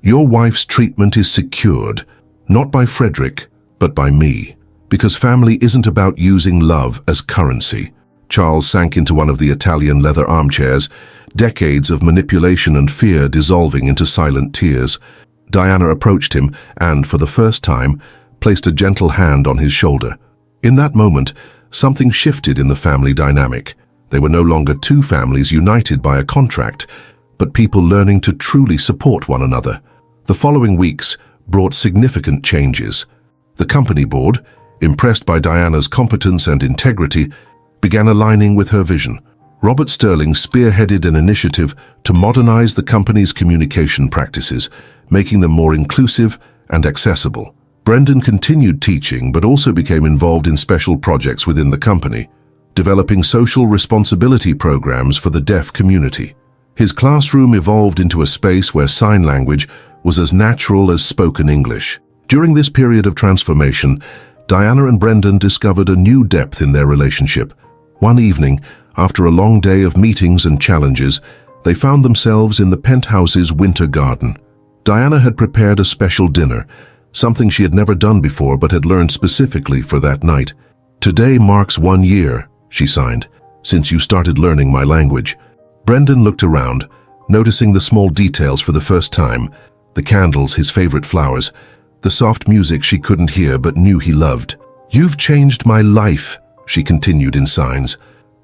"Your wife's treatment is secured, not by Frederick, but by me. Because family isn't about using love as currency." Charles sank into one of the Italian leather armchairs, decades of manipulation and fear dissolving into silent tears. Diana approached him and, for the first time, placed a gentle hand on his shoulder. In that moment, something shifted in the family dynamic. They were no longer two families united by a contract, but people learning to truly support one another. The following weeks brought significant changes. The company board, impressed by Diana's competence and integrity, began aligning with her vision. Robert Sterling spearheaded an initiative to modernize the company's communication practices, making them more inclusive and accessible. Brendan continued teaching but also became involved in special projects within the company, developing social responsibility programs for the deaf community. His classroom evolved into a space where sign language was as natural as spoken English. During this period of transformation, Diana and Brendan discovered a new depth in their relationship. One evening, after a long day of meetings and challenges, they found themselves in the penthouse's winter garden. Diana had prepared a special dinner, something she had never done before but had learned specifically for that night. "Today marks 1 year," she signed, "since you started learning my language." Brendan looked around, noticing the small details for the first time. The candles, his favorite flowers, the soft music she couldn't hear but knew he loved. "You've changed my life," she continued in signs.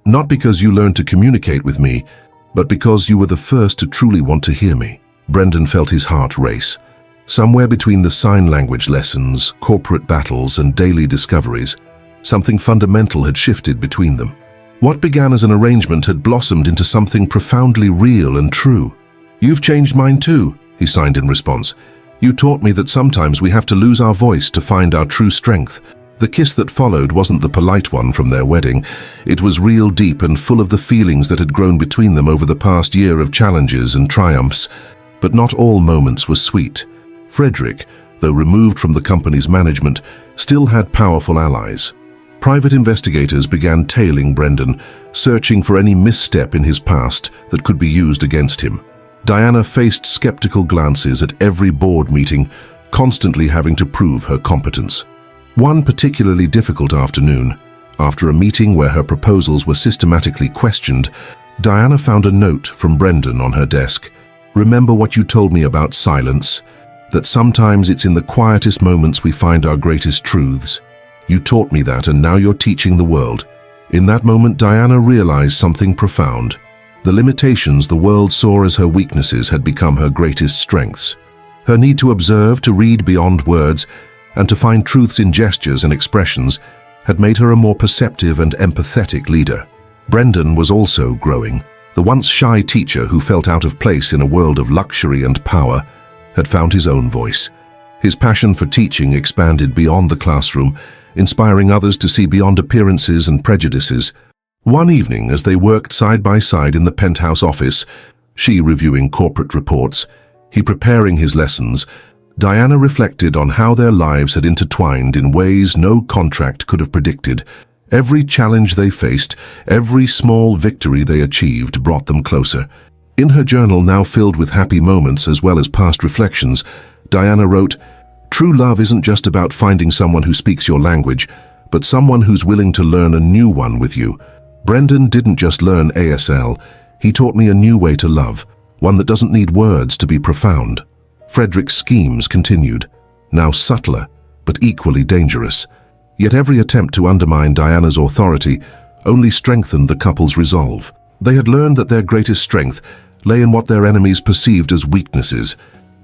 "Not because you learned to communicate with me, but because you were the first to truly want to hear me." Brendan felt his heart race. Somewhere between the sign language lessons, corporate battles, and daily discoveries, something fundamental had shifted between them. What began as an arrangement had blossomed into something profoundly real and true. "You've changed mine too," he signed in response. "You taught me that sometimes we have to lose our voice to find our true strength." The kiss that followed wasn't the polite one from their wedding. It was real deep and full of the feelings that had grown between them over the past year of challenges and triumphs. But not all moments were sweet. Frederick, though removed from the company's management, still had powerful allies. Private investigators began tailing Brendan, searching for any misstep in his past that could be used against him. Diana faced skeptical glances at every board meeting, constantly having to prove her competence. One particularly difficult afternoon, after a meeting where her proposals were systematically questioned, Diana found a note from Brendan on her desk. "Remember what you told me about silence? That sometimes it's in the quietest moments we find our greatest truths. You taught me that, and now you're teaching the world." In that moment, Diana realized something profound. The limitations the world saw as her weaknesses had become her greatest strengths. Her need to observe, to read beyond words, and to find truths in gestures and expressions had made her a more perceptive and empathetic leader. Brendan was also growing. The once shy teacher who felt out of place in a world of luxury and power had found his own voice. His passion for teaching expanded beyond the classroom, inspiring others to see beyond appearances and prejudices. One evening, as they worked side by side in the penthouse office, she reviewing corporate reports, he preparing his lessons, Diana reflected on how their lives had intertwined in ways no contract could have predicted. Every challenge they faced, every small victory they achieved brought them closer. In her journal, now filled with happy moments as well as past reflections, Diana wrote, "True love isn't just about finding someone who speaks your language, but someone who's willing to learn a new one with you. Brendan didn't just learn ASL, he taught me a new way to love, one that doesn't need words to be profound." Frederick's schemes continued, now subtler, but equally dangerous. Yet every attempt to undermine Diana's authority only strengthened the couple's resolve. They had learned that their greatest strength lay in what their enemies perceived as weaknesses,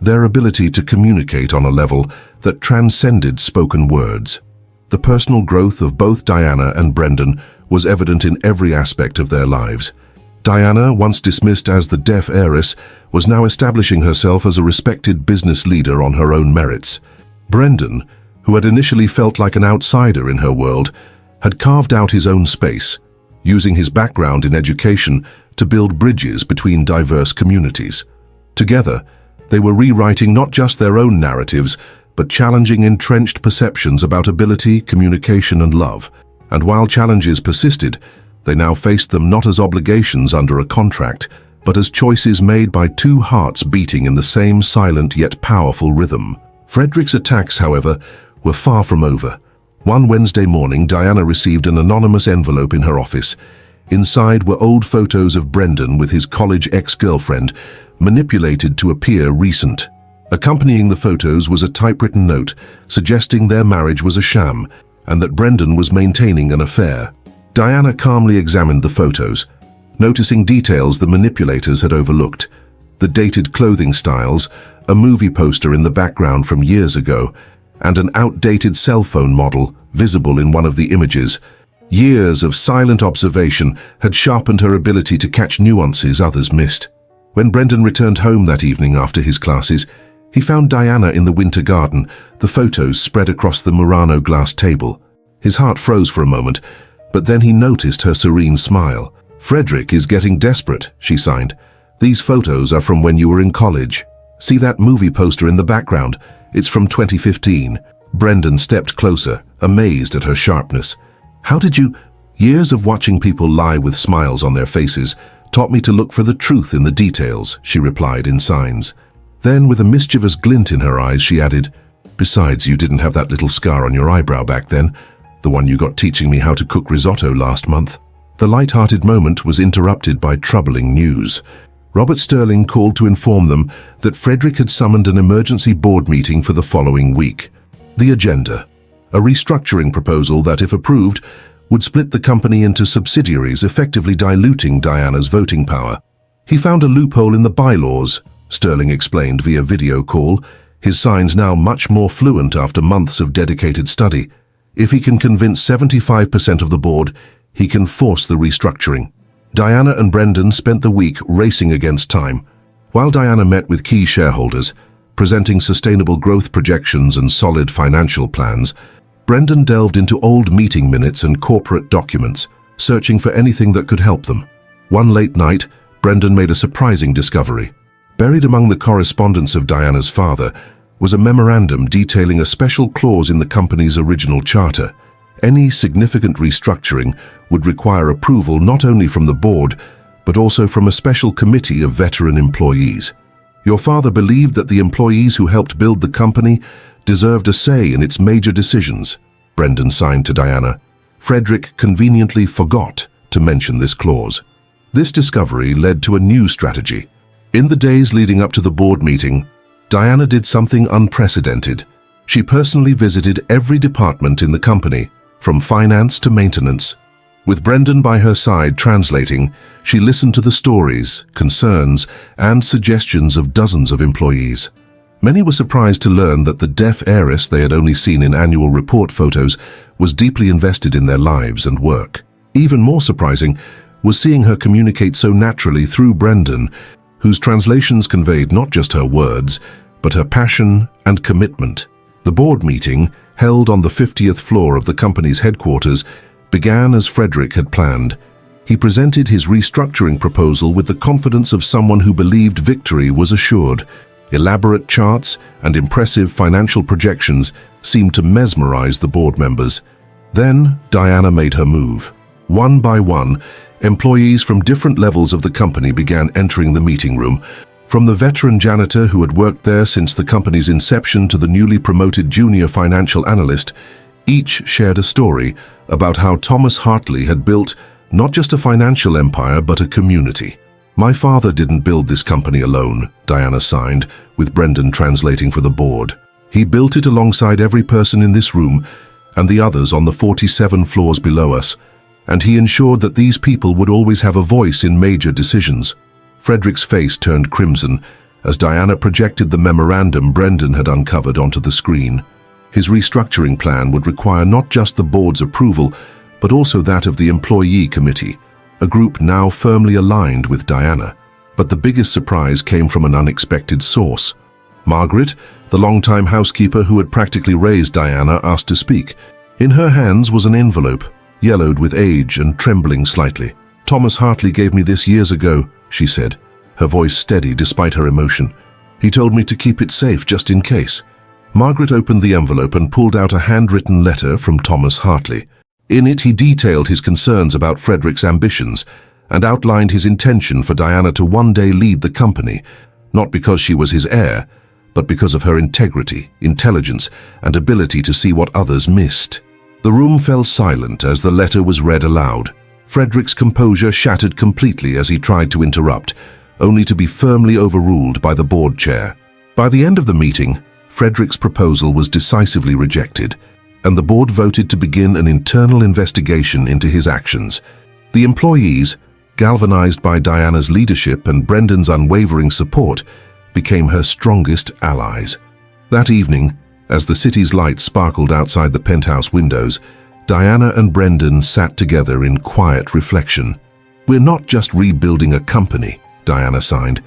their ability to communicate on a level that transcended spoken words. The personal growth of both Diana and Brendan was evident in every aspect of their lives. Diana, once dismissed as the deaf heiress, was now establishing herself as a respected business leader on her own merits. Brendan, who had initially felt like an outsider in her world, had carved out his own space, using his background in education to build bridges between diverse communities. Together, they were rewriting not just their own narratives, but challenging entrenched perceptions about ability, communication, and love. And while challenges persisted, they now faced them not as obligations under a contract, but as choices made by two hearts beating in the same silent yet powerful rhythm. Frederick's attacks, however, were far from over. One Wednesday morning, Diana received an anonymous envelope in her office. Inside were old photos of Brendan with his college ex-girlfriend, manipulated to appear recent. Accompanying the photos was a typewritten note suggesting their marriage was a sham and that Brendan was maintaining an affair. Diana calmly examined the photos, noticing details the manipulators had overlooked. The dated clothing styles, a movie poster in the background from years ago, and an outdated cell phone model visible in one of the images. Years of silent observation had sharpened her ability to catch nuances others missed. When Brendan returned home that evening after his classes, he found Diana in the winter garden, the photos spread across the Murano glass table. His heart froze for a moment, but then he noticed her serene smile. "Frederick is getting desperate," she signed. "These photos are from when you were in college. See that movie poster in the background? It's from 2015. Brendan stepped closer, amazed at her sharpness. "How did you—" "Years of watching people lie with smiles on their faces taught me to look for the truth in the details," she replied in signs. Then, with a mischievous glint in her eyes, she added, "Besides, you didn't have that little scar on your eyebrow back then, the one you got teaching me how to cook risotto last month." The light-hearted moment was interrupted by troubling news. Robert Sterling called to inform them that Frederick had summoned an emergency board meeting for the following week. The agenda: a restructuring proposal that, if approved, would split the company into subsidiaries, effectively diluting Diana's voting power. He found a loophole in the bylaws, Sterling explained via video call, his signs now much more fluent after months of dedicated study. If he can convince 75% of the board, he can force the restructuring. Diana and Brendan spent the week racing against time. While Diana met with key shareholders, presenting sustainable growth projections and solid financial plans, Brendan delved into old meeting minutes and corporate documents, searching for anything that could help them. One late night, Brendan made a surprising discovery. Buried among the correspondence of Diana's father was a memorandum detailing a special clause in the company's original charter. Any significant restructuring would require approval not only from the board, but also from a special committee of veteran employees. Your father believed that the employees who helped build the company deserved a say in its major decisions, Brendan signed to Diana. Frederick conveniently forgot to mention this clause. This discovery led to a new strategy. In the days leading up to the board meeting, Diana did something unprecedented. She personally visited every department in the company, from finance to maintenance. With Brendan by her side translating, she listened to the stories, concerns, and suggestions of dozens of employees. Many were surprised to learn that the deaf heiress they had only seen in annual report photos was deeply invested in their lives and work. Even more surprising was seeing her communicate so naturally through Brendan, whose translations conveyed not just her words, but her passion and commitment. The board meeting, held on the 50th floor of the company's headquarters, began as Frederick had planned. He presented his restructuring proposal with the confidence of someone who believed victory was assured. Elaborate charts and impressive financial projections seemed to mesmerize the board members. Then Diana made her move. One by one, employees from different levels of the company began entering the meeting room. From the veteran janitor who had worked there since the company's inception to the newly promoted junior financial analyst, each shared a story about how Thomas Hartley had built not just a financial empire but a community. "My father didn't build this company alone," Diana signed, with Brendan translating for the board. "He built it alongside every person in this room and the others on the 47 floors below us, and he ensured that these people would always have a voice in major decisions." Frederick's face turned crimson as Diana projected the memorandum Brendan had uncovered onto the screen. His restructuring plan would require not just the board's approval, but also that of the employee committee, a group now firmly aligned with Diana. But the biggest surprise came from an unexpected source. Margaret, the longtime housekeeper who had practically raised Diana, asked to speak. In her hands was an envelope, yellowed with age and trembling slightly. "Thomas Hartley gave me this years ago," she said, her voice steady despite her emotion. "He told me to keep it safe just in case." Margaret opened the envelope and pulled out a handwritten letter from Thomas Hartley. In it, he detailed his concerns about Frederick's ambitions and outlined his intention for Diana to one day lead the company, not because she was his heir, but because of her integrity, intelligence, and ability to see what others missed. The room fell silent as the letter was read aloud. Frederick's composure shattered completely as he tried to interrupt, only to be firmly overruled by the board chair. By the end of the meeting, Frederick's proposal was decisively rejected, and the board voted to begin an internal investigation into his actions. The employees, galvanized by Diana's leadership and Brendan's unwavering support, became her strongest allies. That evening, as the city's lights sparkled outside the penthouse windows, Diana and Brendan sat together in quiet reflection. "We're not just rebuilding a company," Diana signed.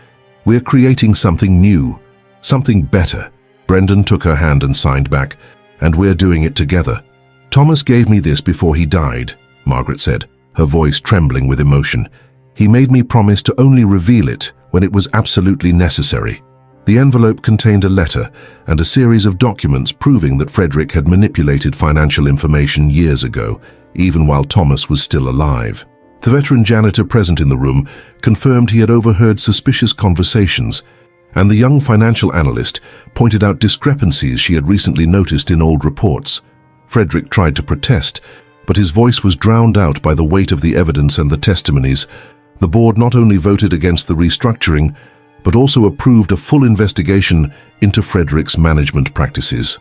"We're creating something new, something better." Brendan took her hand and signed back, "And we're doing it together." "Thomas gave me this before he died," Margaret said, her voice trembling with emotion. "He made me promise to only reveal it when it was absolutely necessary." The envelope contained a letter and a series of documents proving that Frederick had manipulated financial information years ago, even while Thomas was still alive. The veteran janitor present in the room confirmed he had overheard suspicious conversations, and the young financial analyst pointed out discrepancies she had recently noticed in old reports. Frederick tried to protest, but his voice was drowned out by the weight of the evidence and the testimonies. The board not only voted against the restructuring, but also approved a full investigation into Frederick's management practices.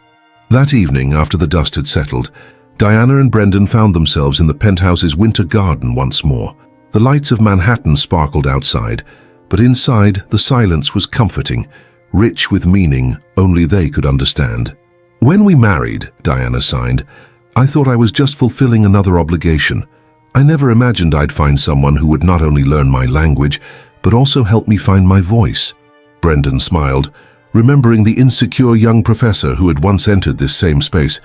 That evening, after the dust had settled, Diana and Brendan found themselves in the penthouse's winter garden once more. The lights of Manhattan sparkled outside, but inside the silence was comforting, rich with meaning only they could understand. "When we married," Diana signed, "I thought I was just fulfilling another obligation. I never imagined I'd find someone who would not only learn my language, but also help me find my voice." Brendan smiled, remembering the insecure young professor who had once entered this same space.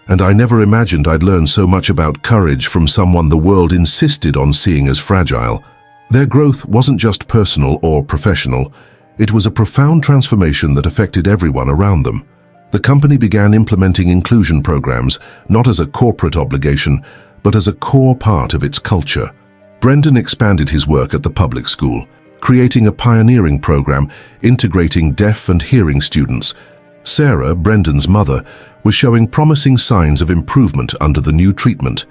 "And I never imagined I'd learn so much about courage from someone the world insisted on seeing as fragile." Their growth wasn't just personal or professional. It was a profound transformation that affected everyone around them. The company began implementing inclusion programs, not as a corporate obligation, but as a core part of its culture. Brendan expanded his work at the public school, creating a pioneering program integrating deaf and hearing students. Sarah, Brendan's mother, was showing promising signs of improvement under the new treatment.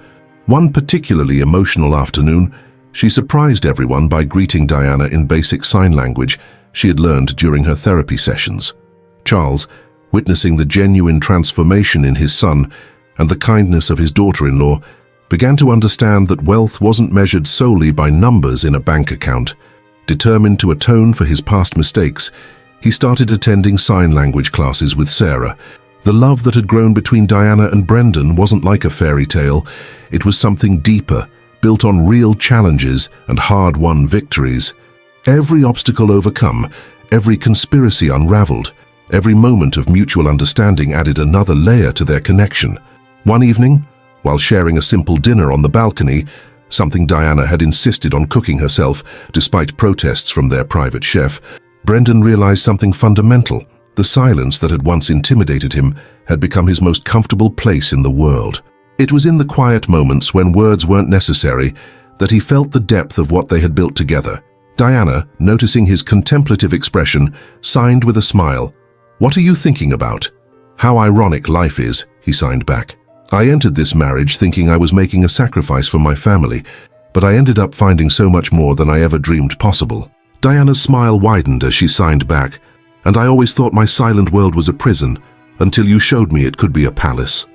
One particularly emotional afternoon, she surprised everyone by greeting Diana in basic sign language she had learned during her therapy sessions. Charles, witnessing the genuine transformation in his son and the kindness of his daughter-in-law, began to understand that wealth wasn't measured solely by numbers in a bank account. Determined to atone for his past mistakes, he started attending sign language classes with Sarah. The love that had grown between Diana and Brendan wasn't like a fairy tale. It was something deeper, built on real challenges and hard-won victories. Every obstacle overcome, every conspiracy unraveled, every moment of mutual understanding added another layer to their connection. One evening, while sharing a simple dinner on the balcony, something Diana had insisted on cooking herself despite protests from their private chef, Brendan realized something fundamental. The silence that had once intimidated him had become his most comfortable place in the world. It was in the quiet moments when words weren't necessary that he felt the depth of what they had built together. Diana, noticing his contemplative expression, signed with a smile. "What are you thinking about?" "How ironic life is," he signed back. "I entered this marriage thinking I was making a sacrifice for my family, but I ended up finding so much more than I ever dreamed possible." Diana's smile widened as she signed back. "And I always thought my silent world was a prison, until you showed me it could be a palace."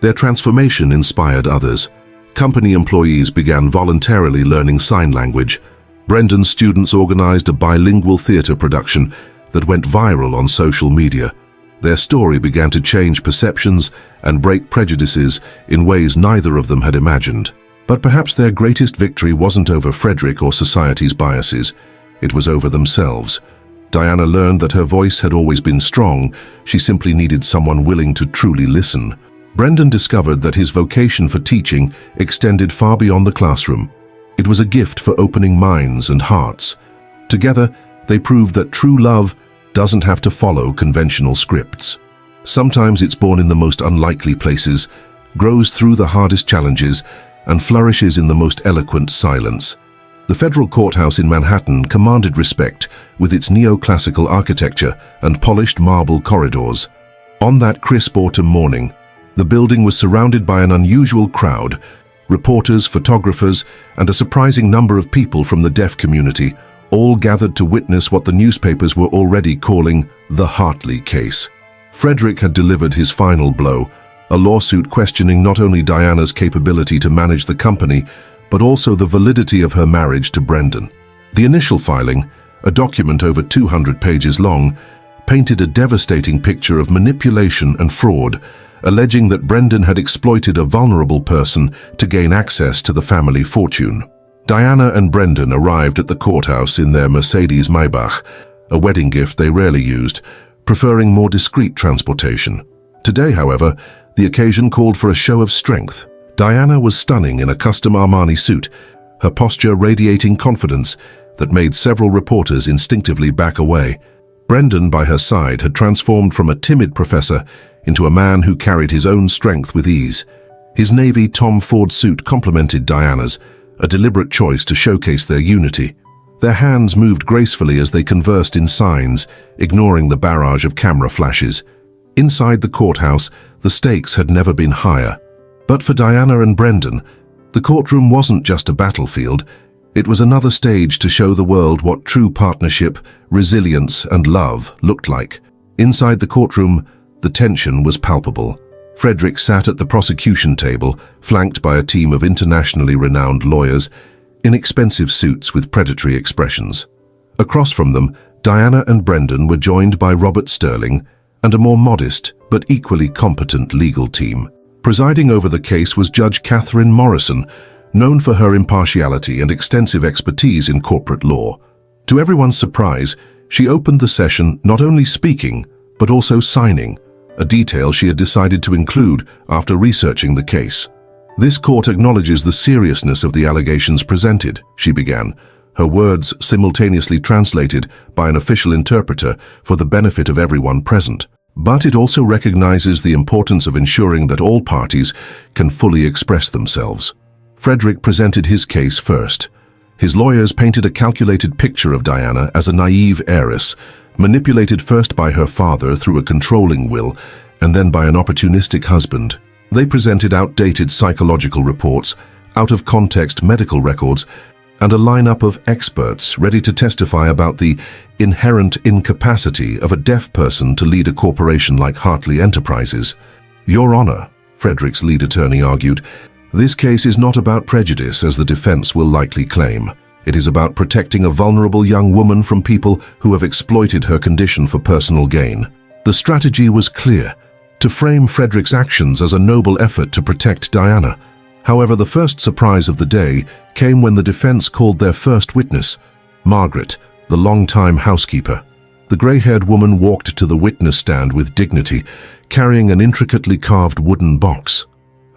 Their transformation inspired others. Company employees began voluntarily learning sign language. Brendan's students organized a bilingual theater production that went viral on social media. Their story began to change perceptions and break prejudices in ways neither of them had imagined. But perhaps their greatest victory wasn't over Frederick or society's biases. It was over themselves. Diana learned that her voice had always been strong. She simply needed someone willing to truly listen. Brendan discovered that his vocation for teaching extended far beyond the classroom. It was a gift for opening minds and hearts. Together, they proved that true love doesn't have to follow conventional scripts. Sometimes it's born in the most unlikely places, grows through the hardest challenges, and flourishes in the most eloquent silence. The federal courthouse in Manhattan commanded respect with its neoclassical architecture and polished marble corridors. On that crisp autumn morning, the building was surrounded by an unusual crowd, reporters, photographers, and a surprising number of people from the deaf community, all gathered to witness what the newspapers were already calling the Hartley case. Frederick had delivered his final blow, a lawsuit questioning not only Diana's capability to manage the company, but also the validity of her marriage to Brendan. The initial filing, a document over 200 pages long, painted a devastating picture of manipulation and fraud, alleging that Brendan had exploited a vulnerable person to gain access to the family fortune. Diana and Brendan arrived at the courthouse in their Mercedes Maybach, a wedding gift they rarely used, preferring more discreet transportation. Today, however, the occasion called for a show of strength. Diana was stunning in a custom Armani suit, her posture radiating confidence that made several reporters instinctively back away. Brendan, by her side, had transformed from a timid professor into a man who carried his own strength with ease. His navy Tom Ford suit complemented Diana's, a deliberate choice to showcase their unity. Their hands moved gracefully as they conversed in signs, ignoring the barrage of camera flashes. Inside the courthouse, the stakes had never been higher. But for Diana and Brendan, the courtroom wasn't just a battlefield, It was another stage to show the world what true partnership, resilience, and love looked like. Inside the courtroom, the tension was palpable. Frederick sat at the prosecution table, flanked by a team of internationally renowned lawyers, in expensive suits with predatory expressions. Across from them, Diana and Brendan were joined by Robert Sterling and a more modest but equally competent legal team. Presiding over the case was Judge Catherine Morrison, known for her impartiality and extensive expertise in corporate law. To everyone's surprise, she opened the session not only speaking, but also signing, a detail she had decided to include after researching the case. "This court acknowledges the seriousness of the allegations presented," she began, her words simultaneously translated by an official interpreter for the benefit of everyone present. "But it also recognizes the importance of ensuring that all parties can fully express themselves." Frederick presented his case first. His lawyers painted a calculated picture of Diana as a naive heiress, manipulated first by her father through a controlling will, and then by an opportunistic husband. They presented outdated psychological reports, out-of-context medical records, and a lineup of experts ready to testify about the inherent incapacity of a deaf person to lead a corporation like Hartley Enterprises. "Your Honor," Frederick's lead attorney argued, "this case is not about prejudice, as the defense will likely claim. It is about protecting a vulnerable young woman from people who have exploited her condition for personal gain." The strategy was clear: to frame Frederick's actions as a noble effort to protect Diana. However, the first surprise of the day came when the defense called their first witness, Margaret, the longtime housekeeper. The gray-haired woman walked to the witness stand with dignity, carrying an intricately carved wooden box.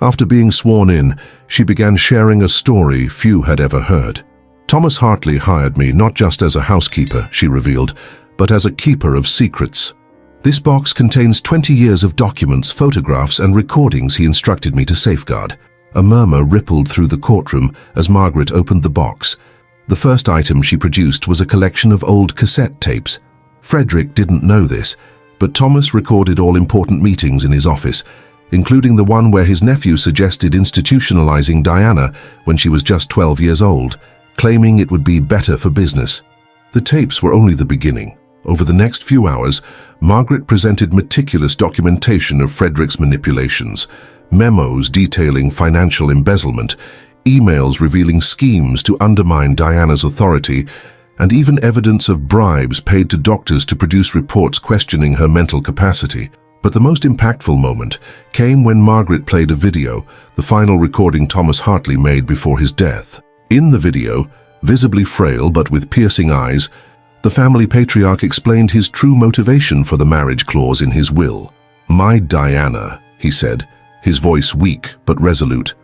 After being sworn in, she began sharing a story few had ever heard. "Thomas Hartley hired me not just as a housekeeper," she revealed, "but as a keeper of secrets. This box contains 20 years of documents, photographs, and recordings he instructed me to safeguard." A murmur rippled through the courtroom as Margaret opened the box. The first item she produced was a collection of old cassette tapes. Frederick didn't know this, but Thomas recorded all important meetings in his office, including the one where his nephew suggested institutionalizing Diana when she was just 12 years old, claiming it would be better for business. The tapes were only the beginning. Over the next few hours, Margaret presented meticulous documentation of Frederick's manipulations, memos detailing financial embezzlement, emails revealing schemes to undermine Diana's authority, and even evidence of bribes paid to doctors to produce reports questioning her mental capacity. But the most impactful moment came when Margaret played a video, the final recording Thomas Hartley made before his death. In the video, visibly frail but with piercing eyes, the family patriarch explained his true motivation for the marriage clause in his will. "My Diana," he said, his voice weak but resolute,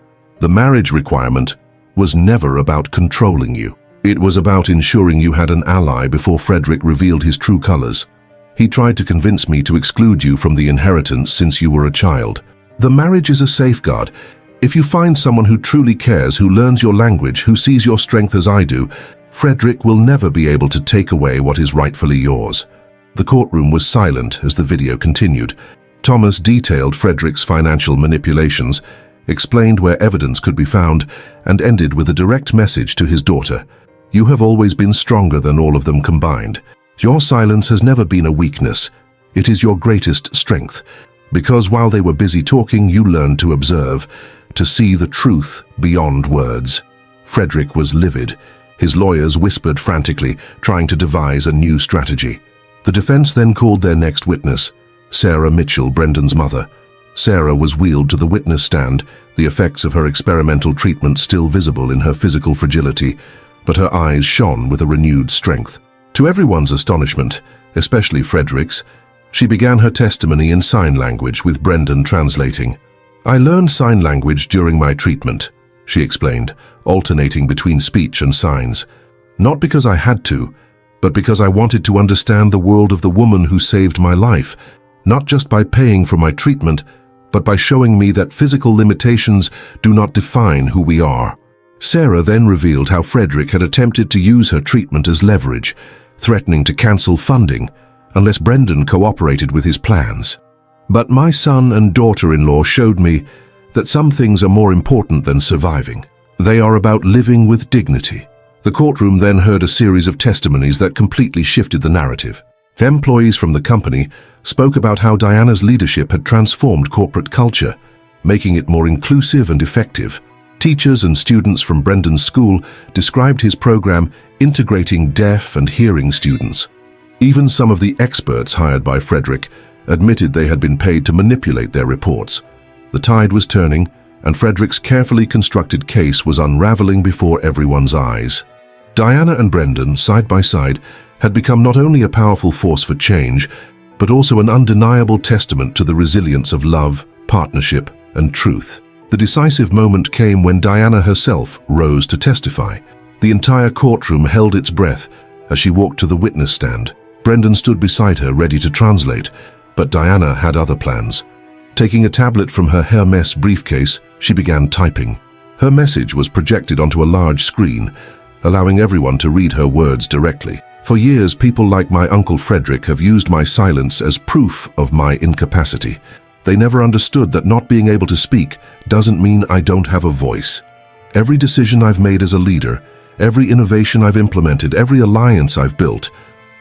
"the marriage requirement was never about controlling you. It was about ensuring you had an ally." Before Frederick revealed his true colors, "He tried to convince me to exclude you from the inheritance since you were a child. The marriage is a safeguard. If you find someone who truly cares, who learns your language, who sees your strength as I do, Frederick will never be able to take away what is rightfully yours." The courtroom was silent as the video continued. Thomas detailed Frederick's financial manipulations, explained where evidence could be found, and ended with a direct message to his daughter: "You have always been stronger than all of them combined. Your silence has never been a weakness. It is your greatest strength. Because while they were busy talking, you learned to observe, to see the truth beyond words." Frederick was livid. His lawyers whispered frantically, trying to devise a new strategy. The defense then called their next witness, Sarah Mitchell, Brendan's mother. Sarah was wheeled to the witness stand, the effects of her experimental treatment still visible in her physical fragility, but her eyes shone with a renewed strength. To everyone's astonishment, especially Frederick's, she began her testimony in sign language with Brendan translating. "I learned sign language during my treatment," she explained, alternating between speech and signs. "Not because I had to, but because I wanted to understand the world of the woman who saved my life, not just by paying for my treatment, but by showing me that physical limitations do not define who we are." Sarah then revealed how Frederick had attempted to use her treatment as leverage, threatening to cancel funding unless Brendan cooperated with his plans. "But my son and daughter-in-law showed me that some things are more important than surviving. They are about living with dignity. The courtroom then heard a series of testimonies that completely shifted the narrative. Employees from the company spoke about how Diana's leadership had transformed corporate culture, making it more inclusive and effective. Teachers and students from Brendan's school described his program integrating deaf and hearing students. Even some of the experts hired by Frederick admitted they had been paid to manipulate their reports. The tide was turning, and Frederick's carefully constructed case was unraveling before everyone's eyes. Diana and Brendan, side by side, had become not only a powerful force for change, but also an undeniable testament to the resilience of love, partnership, and truth. The decisive moment came when Diana herself rose to testify. The entire courtroom held its breath as she walked to the witness stand. Brendan stood beside her, ready to translate, but Diana had other plans. Taking a tablet from her Hermes briefcase, she began typing. Her message was projected onto a large screen, allowing everyone to read her words directly. For years, people like my Uncle Frederick have used my silence as proof of my incapacity. They never understood that not being able to speak doesn't mean I don't have a voice. Every decision I've made as a leader, every innovation I've implemented, every alliance I've built,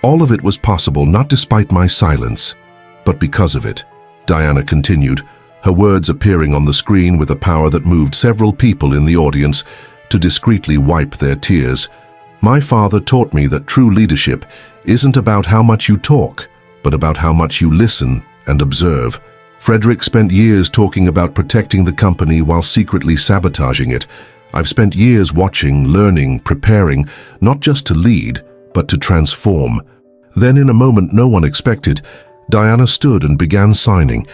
all of it was possible not despite my silence, but because of it. Diana continued, her words appearing on the screen with a power that moved several people in the audience to discreetly wipe their tears. My father taught me that true leadership isn't about how much you talk, but about how much you listen and observe. Frederick spent years talking about protecting the company while secretly sabotaging it. I've spent years watching, learning, preparing, not just to lead, but to transform. Then, in a moment no one expected, Diana stood and began signing,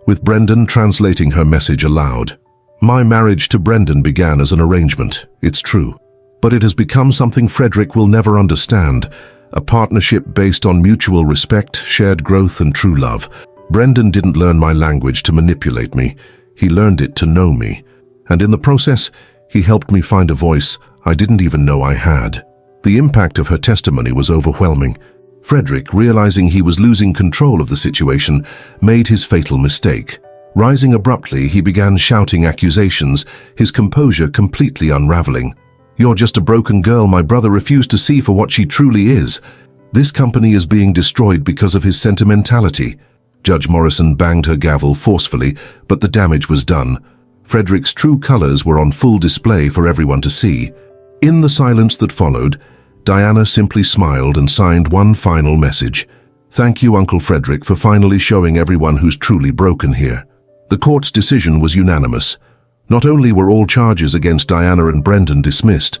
with Brendan translating her message aloud. My marriage to Brendan began as an arrangement, it's true. But it has become something Frederick will never understand, a partnership based on mutual respect, shared growth, and true love. Brendan didn't learn my language to manipulate me. He learned it to know me. And in the process, he helped me find a voice I didn't even know I had. The impact of her testimony was overwhelming. Frederick, realizing he was losing control of the situation, made his fatal mistake. Rising abruptly, he began shouting accusations, his composure completely unraveling. You're just a broken girl my brother refused to see for what she truly is. This company is being destroyed because of his sentimentality. Judge Morrison banged her gavel forcefully, but the damage was done. Frederick's true colors were on full display for everyone to see. In the silence that followed, Diana simply smiled and signed one final message. Thank you, Uncle Frederick, for finally showing everyone who's truly broken here. The court's decision was unanimous. Not only were all charges against Diana and Brendan dismissed,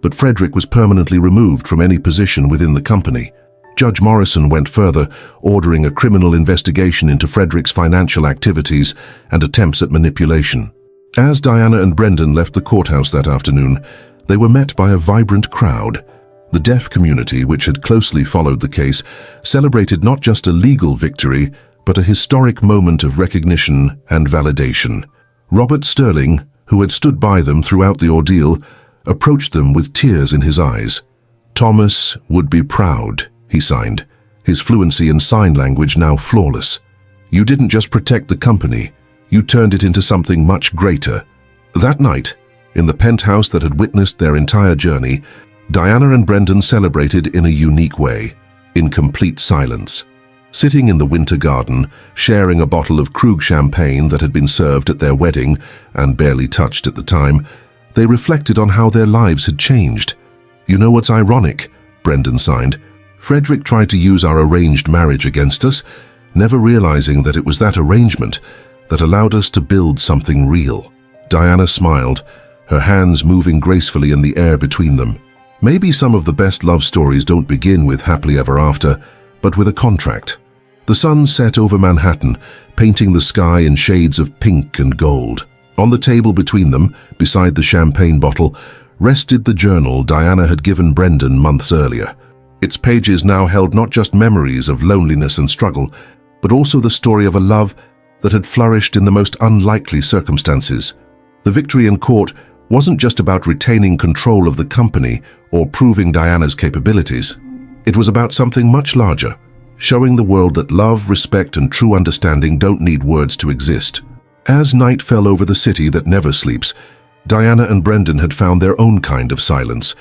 but Frederick was permanently removed from any position within the company. Judge Morrison went further, ordering a criminal investigation into Frederick's financial activities and attempts at manipulation. As Diana and Brendan left the courthouse that afternoon, they were met by a vibrant crowd. The deaf community, which had closely followed the case, celebrated not just a legal victory, but a historic moment of recognition and validation. Robert Sterling, who had stood by them throughout the ordeal, approached them with tears in his eyes. Thomas would be proud, he signed, his fluency in sign language now flawless. You didn't just protect the company, you turned it into something much greater. That night, in the penthouse that had witnessed their entire journey, Diana and Brendan celebrated in a unique way, in complete silence. Sitting in the winter garden, sharing a bottle of Krug champagne that had been served at their wedding and barely touched at the time, they reflected on how their lives had changed. You know what's ironic? Brendan signed. Frederick tried to use our arranged marriage against us, never realizing that it was that arrangement that allowed us to build something real. Diana smiled, her hands moving gracefully in the air between them. Maybe some of the best love stories don't begin with happily ever after, but with a contract. The sun set over Manhattan, painting the sky in shades of pink and gold. On the table between them, beside the champagne bottle, rested the journal Diana had given Brendan months earlier. Its pages now held not just memories of loneliness and struggle, but also the story of a love that had flourished in the most unlikely circumstances. The victory in court wasn't just about retaining control of the company or proving Diana's capabilities. It was about something much larger, showing the world that love, respect, and true understanding don't need words to exist. As night fell over the city that never sleeps, Diana and Brendan had found their own kind of silence,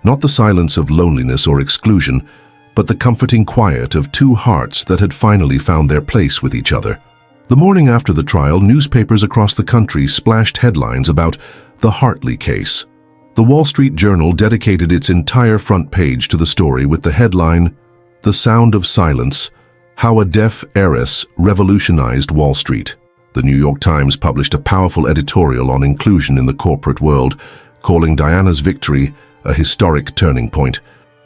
Not the silence of loneliness or exclusion, but the comforting quiet of two hearts that had finally found their place with each other. The morning after the trial, newspapers across the country splashed headlines about the Hartley case. The Wall Street Journal dedicated its entire front page to the story with the headline, "The Sound of Silence: How a Deaf Heiress Revolutionized Wall Street." The New York Times published a powerful editorial on inclusion in the corporate world, calling Diana's victory a historic turning point.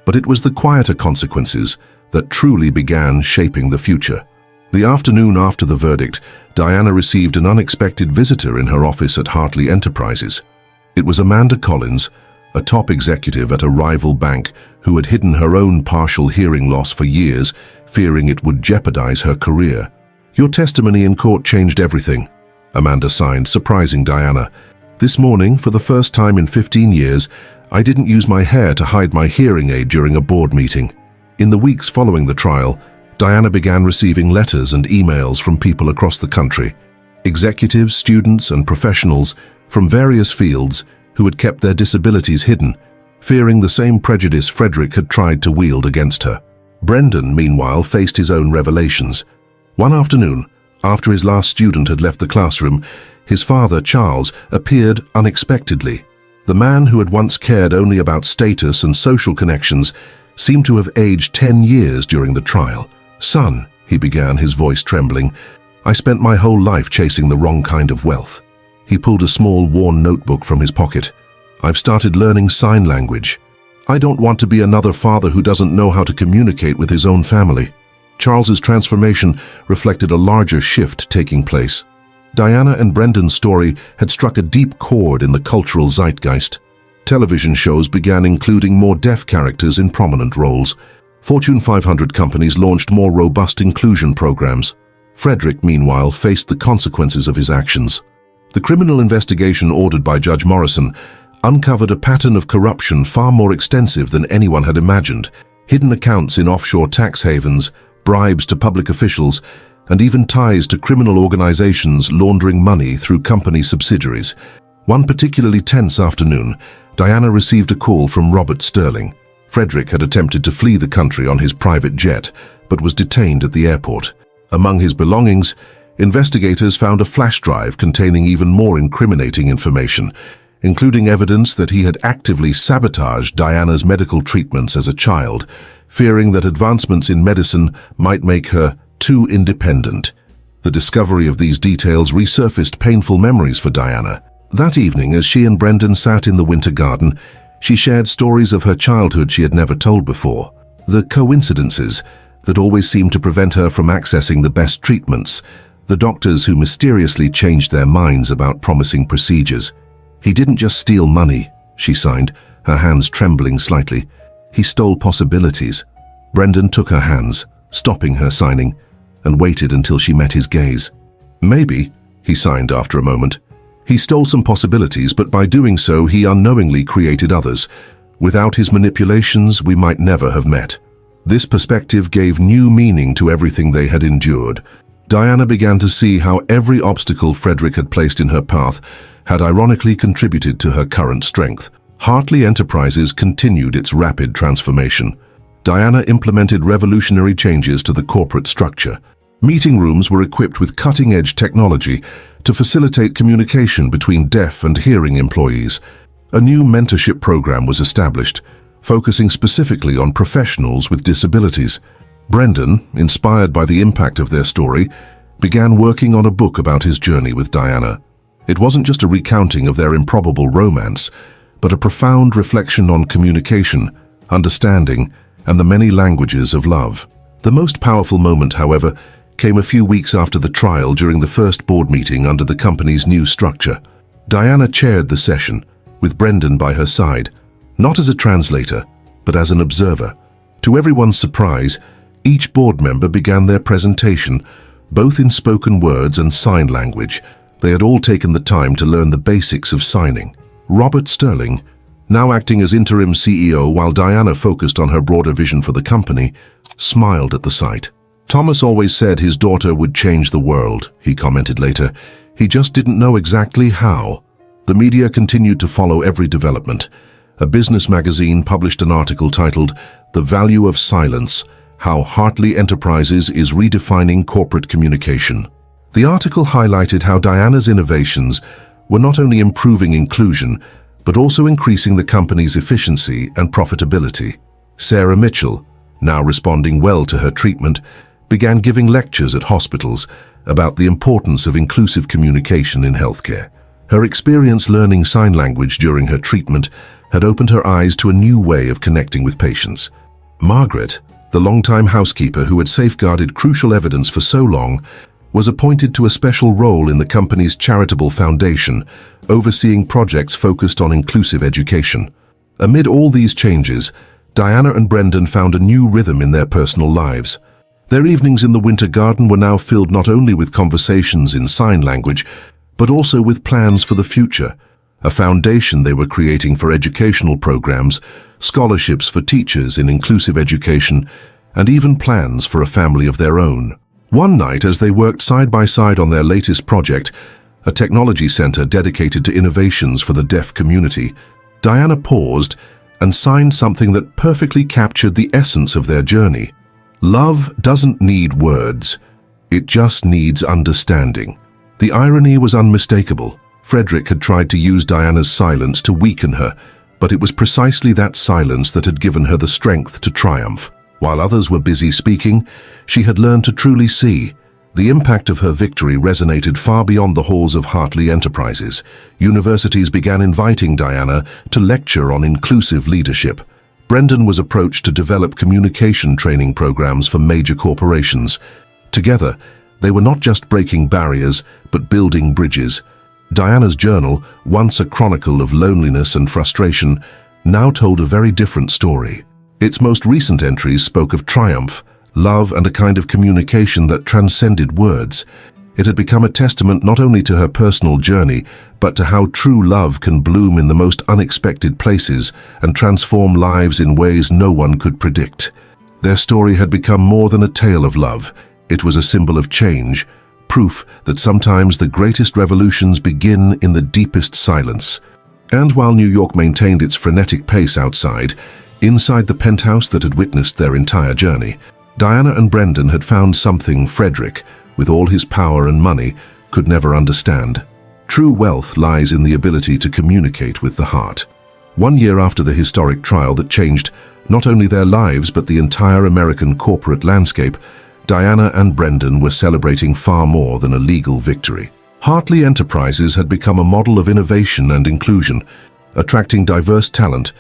But it was the quieter consequences that truly began shaping the future. The afternoon after the verdict, Diana received an unexpected visitor in her office at Hartley Enterprises. It was Amanda Collins, a top executive at a rival bank who had hidden her own partial hearing loss for years, fearing it would jeopardize her career. "Your testimony in court changed everything," Amanda signed, surprising Diana. "This morning, for the first time in 15 years, I didn't use my hair to hide my hearing aid during a board meeting." In the weeks following the trial, Diana began receiving letters and emails from people across the country, executives, students, and professionals from various fields who had kept their disabilities hidden, fearing the same prejudice Frederick had tried to wield against her. Brendan, meanwhile, faced his own revelations. One afternoon, after his last student had left the classroom, his father, Charles, appeared unexpectedly. The man who had once cared only about status and social connections seemed to have aged 10 years during the trial. "Son," he began, his voice trembling, "I spent my whole life chasing the wrong kind of wealth." He pulled a small, worn notebook from his pocket. "I've started learning sign language. I don't want to be another father who doesn't know how to communicate with his own family." Charles's transformation reflected a larger shift taking place. Diana and Brendan's story had struck a deep chord in the cultural zeitgeist. Television shows began including more deaf characters in prominent roles. Fortune 500 companies launched more robust inclusion programs. Frederick, meanwhile, faced the consequences of his actions. The criminal investigation ordered by Judge Morrison uncovered a pattern of corruption far more extensive than anyone had imagined. Hidden accounts in offshore tax havens, bribes to public officials, and even ties to criminal organizations laundering money through company subsidiaries. One particularly tense afternoon, Diana received a call from Robert Sterling. Frederick had attempted to flee the country on his private jet, but was detained at the airport. Among his belongings, investigators found a flash drive containing even more incriminating information, including evidence that he had actively sabotaged Diana's medical treatments as a child, fearing that advancements in medicine might make her too independent. The discovery of these details resurfaced painful memories for Diana. That evening, as she and Brendan sat in the winter garden, she shared stories of her childhood she had never told before. The coincidences that always seemed to prevent her from accessing the best treatments, the doctors who mysteriously changed their minds about promising procedures. "He didn't just steal money," she signed, her hands trembling slightly. "He stole possibilities." Brendan took her hands, stopping her signing, and waited until she met his gaze. "Maybe," he signed after a moment. "He stole some possibilities, but by doing so, he unknowingly created others. Without his manipulations, we might never have met." This perspective gave new meaning to everything they had endured. Diana began to see how every obstacle Frederick had placed in her path had ironically contributed to her current strength. Hartley Enterprises continued its rapid transformation. Diana implemented revolutionary changes to the corporate structure. Meeting rooms were equipped with cutting-edge technology to facilitate communication between deaf and hearing employees. A new mentorship program was established, focusing specifically on professionals with disabilities. Brendan, inspired by the impact of their story, began working on a book about his journey with Diana. It wasn't just a recounting of their improbable romance, but a profound reflection on communication, understanding, and the many languages of love. The most powerful moment, however, came a few weeks after the trial during the first board meeting under the company's new structure. Diana chaired the session, with Brendan by her side, not as a translator, but as an observer. To everyone's surprise, each board member began their presentation, both in spoken words and sign language. They had all taken the time to learn the basics of signing. Robert Sterling, now acting as interim CEO while Diana focused on her broader vision for the company, smiled at the sight. "Thomas always said his daughter would change the world," he commented later. "He just didn't know exactly how." The media continued to follow every development. a business magazine published an article titled "The Value of Silence: How Hartley Enterprises is Redefining Corporate Communication." The article highlighted how Diana's innovations were not only improving inclusion, but also increasing the company's efficiency and profitability. Sarah Mitchell, now responding well to her treatment, began giving lectures at hospitals about the importance of inclusive communication in healthcare. Her experience learning sign language during her treatment had opened her eyes to a new way of connecting with patients. Margaret, the longtime housekeeper who had safeguarded crucial evidence for so long, was appointed to a special role in the company's charitable foundation, overseeing projects focused on inclusive education. Amid all these changes, Diana and Brendan found a new rhythm in their personal lives. Their evenings in the Winter Garden were now filled not only with conversations in sign language, but also with plans for the future, a foundation they were creating for educational programs, scholarships for teachers in inclusive education, and even plans for a family of their own. One night, as they worked side by side on their latest project, a technology center dedicated to innovations for the deaf community, Diana paused and signed something that perfectly captured the essence of their journey. Love doesn't need words. It just needs understanding. The irony was unmistakable. Frederick had tried to use Diana's silence to weaken her, but it was precisely that silence that had given her the strength to triumph. While others were busy speaking, she had learned to truly see. The impact of her victory resonated far beyond the halls of Hartley Enterprises. Universities began inviting Diana to lecture on inclusive leadership. Brendan was approached to develop communication training programs for major corporations. Together, they were not just breaking barriers, but building bridges. Diana's journal, once a chronicle of loneliness and frustration, now told a very different story. Its most recent entries spoke of triumph, love, and a kind of communication that transcended words. It had become a testament not only to her personal journey, but to how true love can bloom in the most unexpected places and transform lives in ways no one could predict. Their story had become more than a tale of love. It was a symbol of change, proof that sometimes the greatest revolutions begin in the deepest silence. And while New York maintained its frenetic pace outside, inside the penthouse that had witnessed their entire journey, Diana and Brendan had found something Frederick, with all his power and money, could never understand. True wealth lies in the ability to communicate with the heart. 1 year after the historic trial that changed not only their lives but the entire American corporate landscape, Diana and Brendan were celebrating far more than a legal victory. Hartley Enterprises had become a model of innovation and inclusion, attracting diverse talent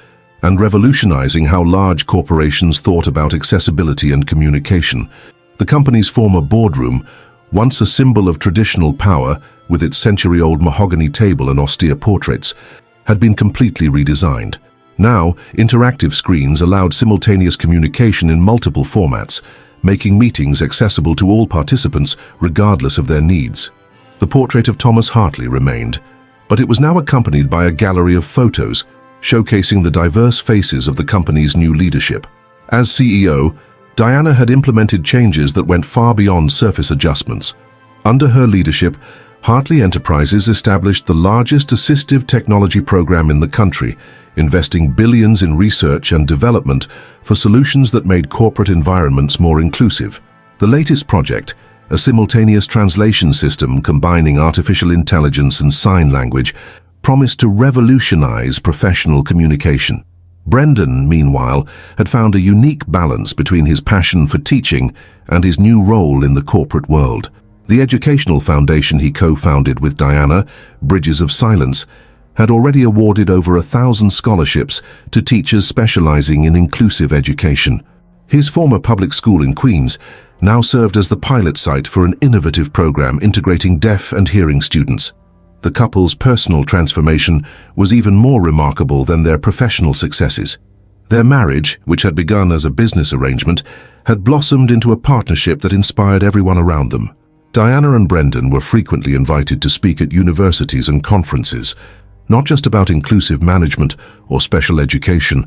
and revolutionizing how large corporations thought about accessibility and communication. The company's former boardroom, once a symbol of traditional power with its century-old mahogany table and austere portraits, had been completely redesigned. Now, interactive screens allowed simultaneous communication in multiple formats, making meetings accessible to all participants regardless of their needs. The portrait of Thomas Hartley remained, but it was now accompanied by a gallery of photos showcasing the diverse faces of the company's new leadership. As CEO, Diana had implemented changes that went far beyond surface adjustments. Under her leadership, Hartley Enterprises established the largest assistive technology program in the country, investing billions in research and development for solutions that made corporate environments more inclusive. The latest project, a simultaneous translation system combining artificial intelligence and sign language, promised to revolutionize professional communication. Brendan, meanwhile, had found a unique balance between his passion for teaching and his new role in the corporate world. The educational foundation he co-founded with Diana, Bridges of Silence, had already awarded over 1,000 scholarships to teachers specializing in inclusive education. His former public school in Queens now served as the pilot site for an innovative program integrating deaf and hearing students. The couple's personal transformation was even more remarkable than their professional successes. Their marriage, which had begun as a business arrangement, had blossomed into a partnership that inspired everyone around them. Diana and Brendan were frequently invited to speak at universities and conferences, not just about inclusive management or special education,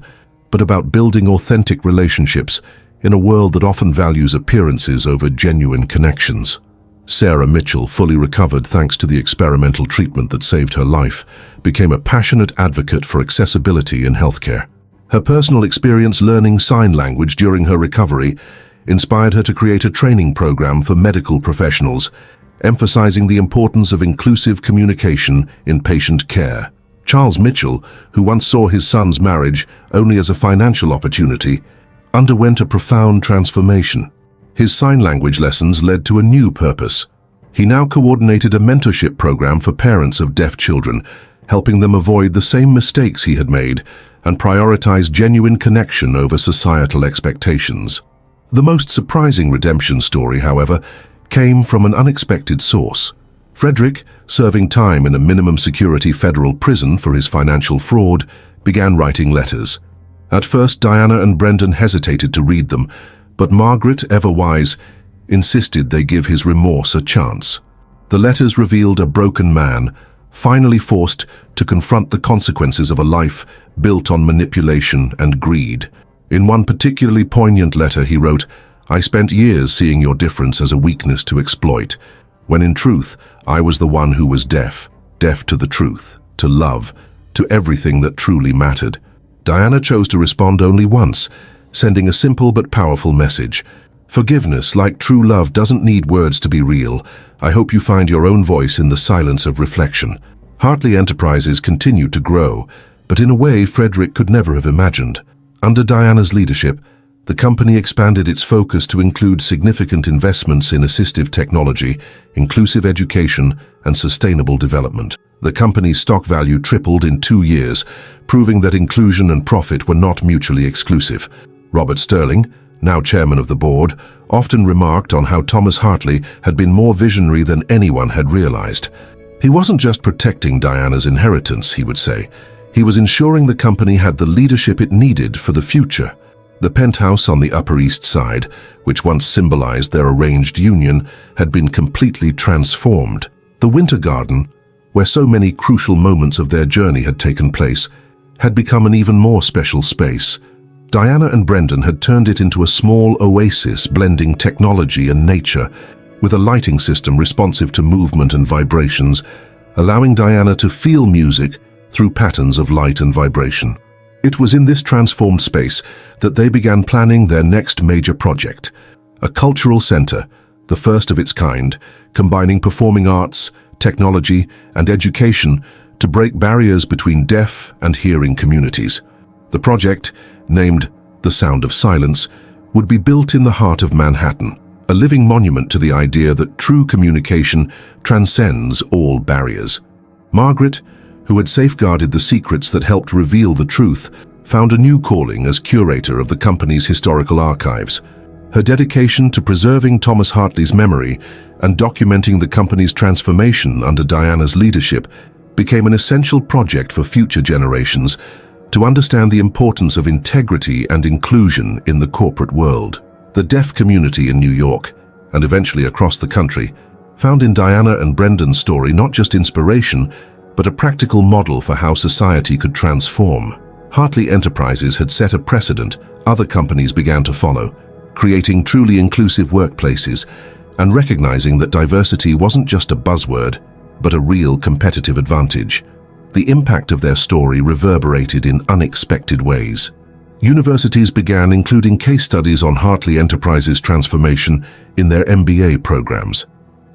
but about building authentic relationships in a world that often values appearances over genuine connections. Sarah Mitchell, fully recovered thanks to the experimental treatment that saved her life, became a passionate advocate for accessibility in healthcare. Her personal experience learning sign language during her recovery inspired her to create a training program for medical professionals, emphasizing the importance of inclusive communication in patient care. Charles Mitchell, who once saw his son's marriage only as a financial opportunity, underwent a profound transformation. His sign language lessons led to a new purpose. He now coordinated a mentorship program for parents of deaf children, helping them avoid the same mistakes he had made and prioritize genuine connection over societal expectations. The most surprising redemption story, however, came from an unexpected source. Frederick, serving time in a minimum security federal prison for his financial fraud, began writing letters. At first, Diana and Brendan hesitated to read them, but Margaret, ever wise, insisted they give his remorse a chance. The letters revealed a broken man, finally forced to confront the consequences of a life built on manipulation and greed. In one particularly poignant letter he wrote, "I spent years seeing your difference as a weakness to exploit, when in truth I was the one who was deaf to the truth, to love, to everything that truly mattered." Diana chose to respond only once, sending a simple but powerful message. "Forgiveness, like true love, doesn't need words to be real. I hope you find your own voice in the silence of reflection." Hartley Enterprises continued to grow, but in a way Frederick could never have imagined. Under Diana's leadership, the company expanded its focus to include significant investments in assistive technology, inclusive education, and sustainable development. The company's stock value tripled in 2 years, proving that inclusion and profit were not mutually exclusive. Robert Sterling, now chairman of the board, often remarked on how Thomas Hartley had been more visionary than anyone had realized. He wasn't just protecting Diana's inheritance, he would say. He was ensuring the company had the leadership it needed for the future. The penthouse on the Upper East Side, which once symbolized their arranged union, had been completely transformed. The Winter Garden, where so many crucial moments of their journey had taken place, had become an even more special space. Diana and Brendan had turned it into a small oasis blending technology and nature, with a lighting system responsive to movement and vibrations, allowing Diana to feel music through patterns of light and vibration. It was in this transformed space that they began planning their next major project, a cultural center, the first of its kind, combining performing arts, technology, and education to break barriers between deaf and hearing communities. The project, named The Sound of Silence, would be built in the heart of Manhattan, a living monument to the idea that true communication transcends all barriers. Margaret, who had safeguarded the secrets that helped reveal the truth, found a new calling as curator of the company's historical archives. Her dedication to preserving Thomas Hartley's memory and documenting the company's transformation under Diana's leadership became an essential project for future generations to understand the importance of integrity and inclusion in the corporate world. The deaf community in New York, and eventually across the country, found in Diana and Brendan's story not just inspiration, but a practical model for how society could transform. Hartley Enterprises had set a precedent other companies began to follow, creating truly inclusive workplaces and recognizing that diversity wasn't just a buzzword, but a real competitive advantage. The impact of their story reverberated in unexpected ways. Universities began including case studies on Hartley Enterprises' transformation in their MBA programs.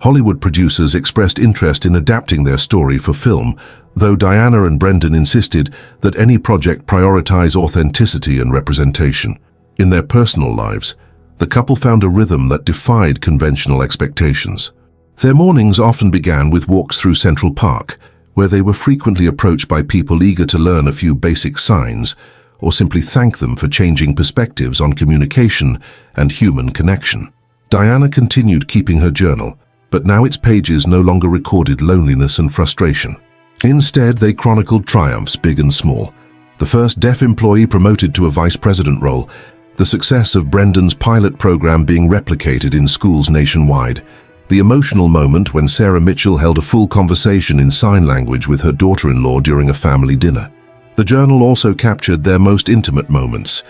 Hollywood producers expressed interest in adapting their story for film, though Diana and Brendan insisted that any project prioritize authenticity and representation. In their personal lives, the couple found a rhythm that defied conventional expectations. Their mornings often began with walks through Central Park, where they were frequently approached by people eager to learn a few basic signs, or simply thank them for changing perspectives on communication and human connection. Diana continued keeping her journal, but now its pages no longer recorded loneliness and frustration. Instead, they chronicled triumphs big and small. The first deaf employee promoted to a vice president role, the success of Brendan's pilot program being replicated in schools nationwide, the emotional moment when Sarah Mitchell held a full conversation in sign language with her daughter-in-law during a family dinner. The journal also captured their most intimate moments,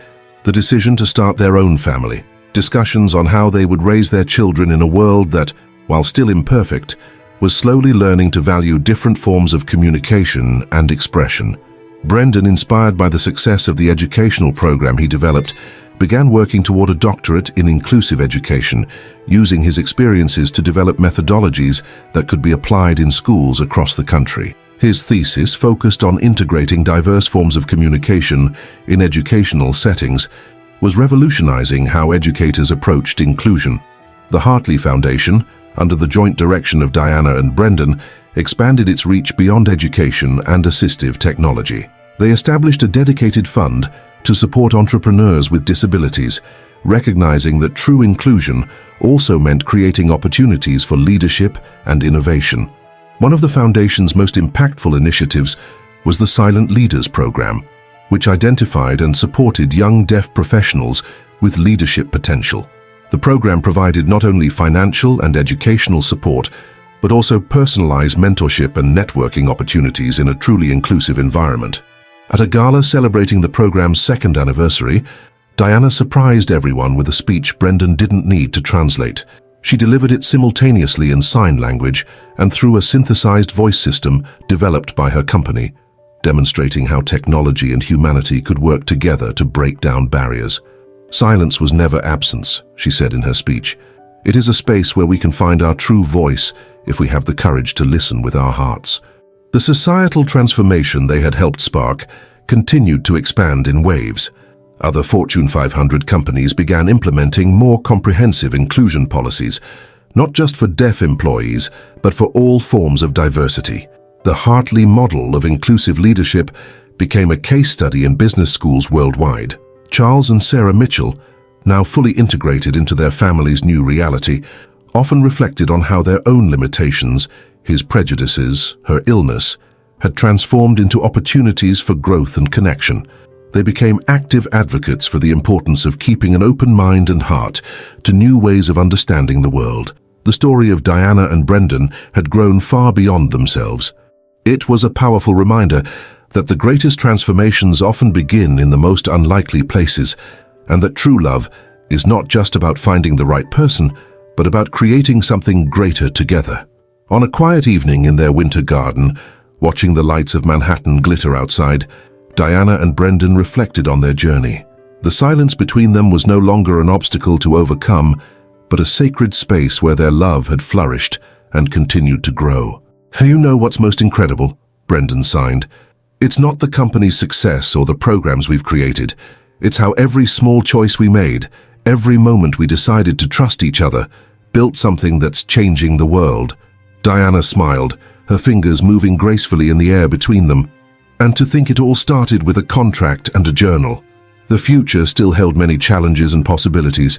the decision to start their own family, discussions on how they would raise their children in a world that, while still imperfect, was slowly learning to value different forms of communication and expression. Brendan, inspired by the success of the educational program he developed, began working toward a doctorate in inclusive education, using his experiences to develop methodologies that could be applied in schools across the country. His thesis focused on integrating diverse forms of communication in educational settings, was revolutionizing how educators approached inclusion. The Hartley Foundation, under the joint direction of Diana and Brendan, expanded its reach beyond education and assistive technology. They established a dedicated fund to support entrepreneurs with disabilities, recognizing that true inclusion also meant creating opportunities for leadership and innovation. One of the foundation's most impactful initiatives was the Silent Leaders Program, which identified and supported young deaf professionals with leadership potential. The program provided not only financial and educational support, but also personalized mentorship and networking opportunities in a truly inclusive environment. At a gala celebrating the program's second anniversary, Diana surprised everyone with a speech Brendan didn't need to translate. She delivered it simultaneously in sign language and through a synthesized voice system developed by her company, demonstrating how technology and humanity could work together to break down barriers. "Silence was never absence," she said in her speech. "It is a space where we can find our true voice if we have the courage to listen with our hearts." The societal transformation they had helped spark continued to expand in waves. Other Fortune 500 companies began implementing more comprehensive inclusion policies, not just for deaf employees, but for all forms of diversity. The Hartley model of inclusive leadership became a case study in business schools worldwide. Charles and Sarah Mitchell, now fully integrated into their family's new reality, often reflected on how their own limitations, his prejudices, her illness, had transformed into opportunities for growth and connection. They became active advocates for the importance of keeping an open mind and heart to new ways of understanding the world. The story of Diana and Brendan had grown far beyond themselves. It was a powerful reminder that the greatest transformations often begin in the most unlikely places, and that true love is not just about finding the right person, but about creating something greater together. On a quiet evening in their winter garden, watching the lights of Manhattan glitter outside, Diana and Brendan reflected on their journey. The silence between them was no longer an obstacle to overcome, but a sacred space where their love had flourished and continued to grow. "You know what's most incredible?" Brendan signed. "It's not the company's success or the programs we've created. It's how every small choice we made, every moment we decided to trust each other, built something that's changing the world." Diana smiled, her fingers moving gracefully in the air between them. And to think it all started with a contract and a journal. The future still held many challenges and possibilities,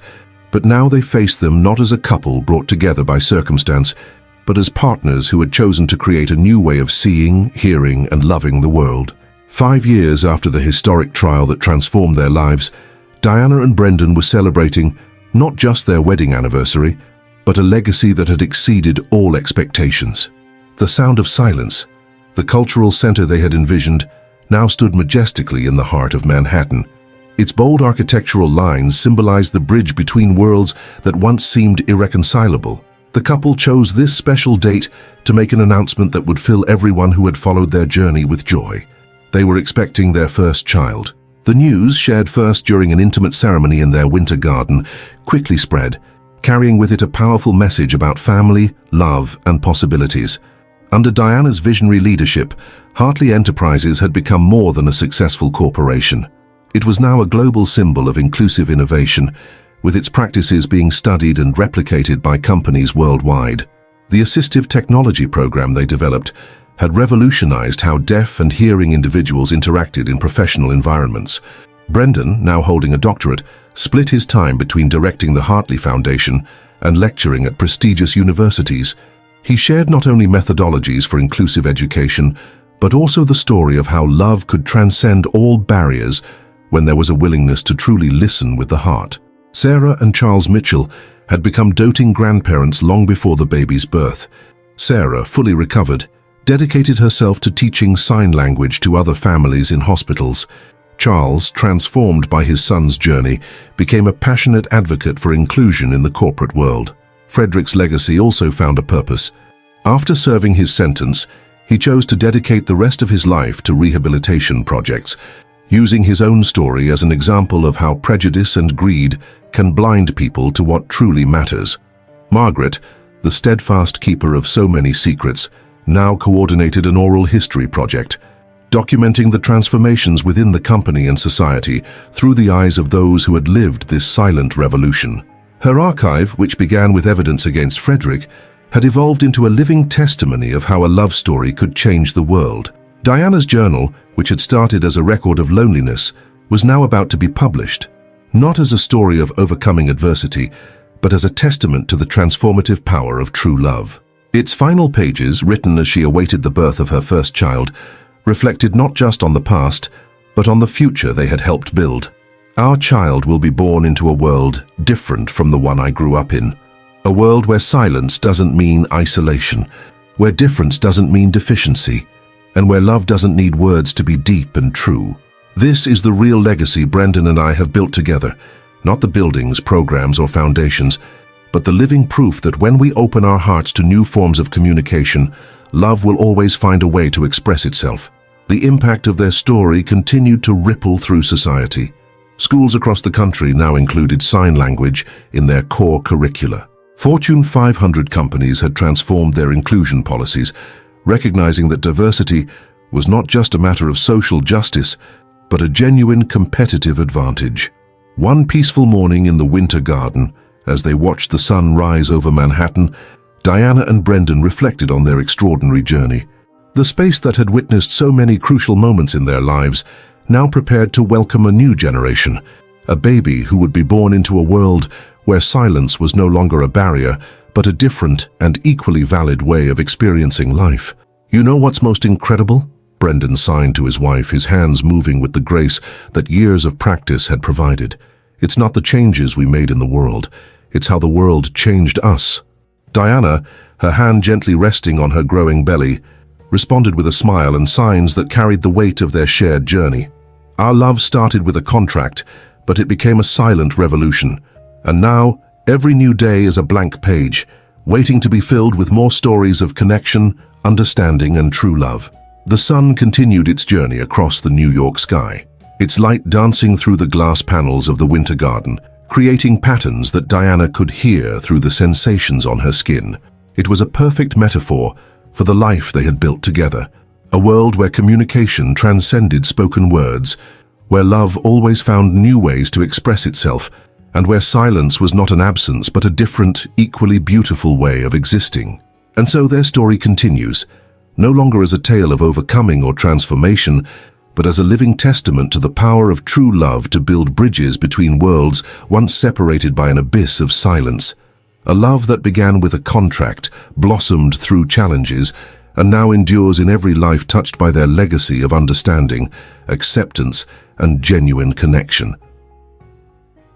but now they faced them not as a couple brought together by circumstance, but as partners who had chosen to create a new way of seeing, hearing, and loving the world. 5 years after the historic trial that transformed their lives, Diana and Brendan were celebrating not just their wedding anniversary, but a legacy that had exceeded all expectations. The Sound of Silence, the cultural center they had envisioned, now stood majestically in the heart of Manhattan. Its bold architectural lines symbolized the bridge between worlds that once seemed irreconcilable. The couple chose this special date to make an announcement that would fill everyone who had followed their journey with joy. They were expecting their first child. The news, shared first during an intimate ceremony in their winter garden, quickly spread, carrying with it a powerful message about family, love, and possibilities. Under Diana's visionary leadership, Hartley Enterprises had become more than a successful corporation. It was now a global symbol of inclusive innovation, with its practices being studied and replicated by companies worldwide. The assistive technology program they developed had revolutionized how deaf and hearing individuals interacted in professional environments. Brendan, now holding a doctorate, split his time between directing the Hartley Foundation and lecturing at prestigious universities. He shared not only methodologies for inclusive education, but also the story of how love could transcend all barriers when there was a willingness to truly listen with the heart. Sarah and Charles Mitchell had become doting grandparents long before the baby's birth. Sarah, fully recovered, dedicated herself to teaching sign language to other families in hospitals. Charles, transformed by his son's journey, became a passionate advocate for inclusion in the corporate world. Frederick's legacy also found a purpose. After serving his sentence, he chose to dedicate the rest of his life to rehabilitation projects, using his own story as an example of how prejudice and greed can blind people to what truly matters. Margaret, the steadfast keeper of so many secrets, now coordinated an oral history project, documenting the transformations within the company and society through the eyes of those who had lived this silent revolution. Her archive, which began with evidence against Frederick, had evolved into a living testimony of how a love story could change the world. Diana's journal, which had started as a record of loneliness, was now about to be published, not as a story of overcoming adversity, but as a testament to the transformative power of true love. Its final pages, written as she awaited the birth of her first child, reflected not just on the past, but on the future they had helped build. Our child will be born into a world different from the one I grew up in. A world where silence doesn't mean isolation, where difference doesn't mean deficiency, and where love doesn't need words to be deep and true. This is the real legacy Brendan and I have built together, not the buildings, programs, or foundations, but the living proof that when we open our hearts to new forms of communication, love will always find a way to express itself. The impact of their story continued to ripple through society. Schools across the country now included sign language in their core curricula. Fortune 500 companies had transformed their inclusion policies, recognizing that diversity was not just a matter of social justice, but a genuine competitive advantage. One peaceful morning in the Winter Garden, as they watched the sun rise over Manhattan, Diana and Brendan reflected on their extraordinary journey. The space that had witnessed so many crucial moments in their lives now prepared to welcome a new generation, a baby who would be born into a world where silence was no longer a barrier, but a different and equally valid way of experiencing life. You know what's most incredible? Brendan signed to his wife, his hands moving with the grace that years of practice had provided. It's not the changes we made in the world, it's how the world changed us. Diana, her hand gently resting on her growing belly, responded with a smile and signs that carried the weight of their shared journey. Our love started with a contract, but it became a silent revolution. And now, every new day is a blank page, waiting to be filled with more stories of connection, understanding, and true love. The sun continued its journey across the New York sky, its light dancing through the glass panels of the Winter Garden, creating patterns that Diana could hear through the sensations on her skin. It was a perfect metaphor for the life they had built together, a world where communication transcended spoken words, where love always found new ways to express itself, and where silence was not an absence but a different, equally beautiful way of existing. And so their story continues, no longer as a tale of overcoming or transformation, but as a living testament to the power of true love to build bridges between worlds once separated by an abyss of silence. A love that began with a contract, blossomed through challenges, and now endures in every life touched by their legacy of understanding, acceptance, and genuine connection.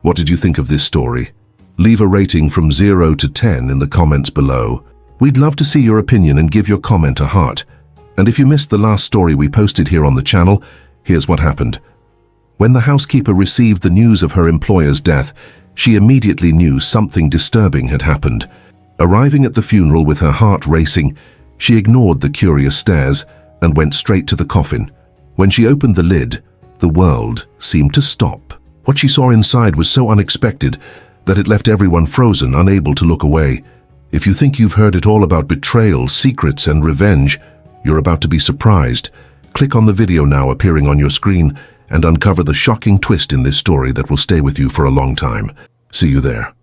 What did you think of this story? Leave a rating from 0 to 10 in the comments below. We'd love to see your opinion and give your comment a heart. And if you missed the last story we posted here on the channel, here's what happened. When the housekeeper received the news of her employer's death, she immediately knew something disturbing had happened. Arriving at the funeral with her heart racing, she ignored the curious stares and went straight to the coffin. When she opened the lid, the world seemed to stop. What she saw inside was so unexpected that it left everyone frozen, unable to look away. If you think you've heard it all about betrayal, secrets, and revenge, you're about to be surprised. Click on the video now appearing on your screen and uncover the shocking twist in this story that will stay with you for a long time. See you there.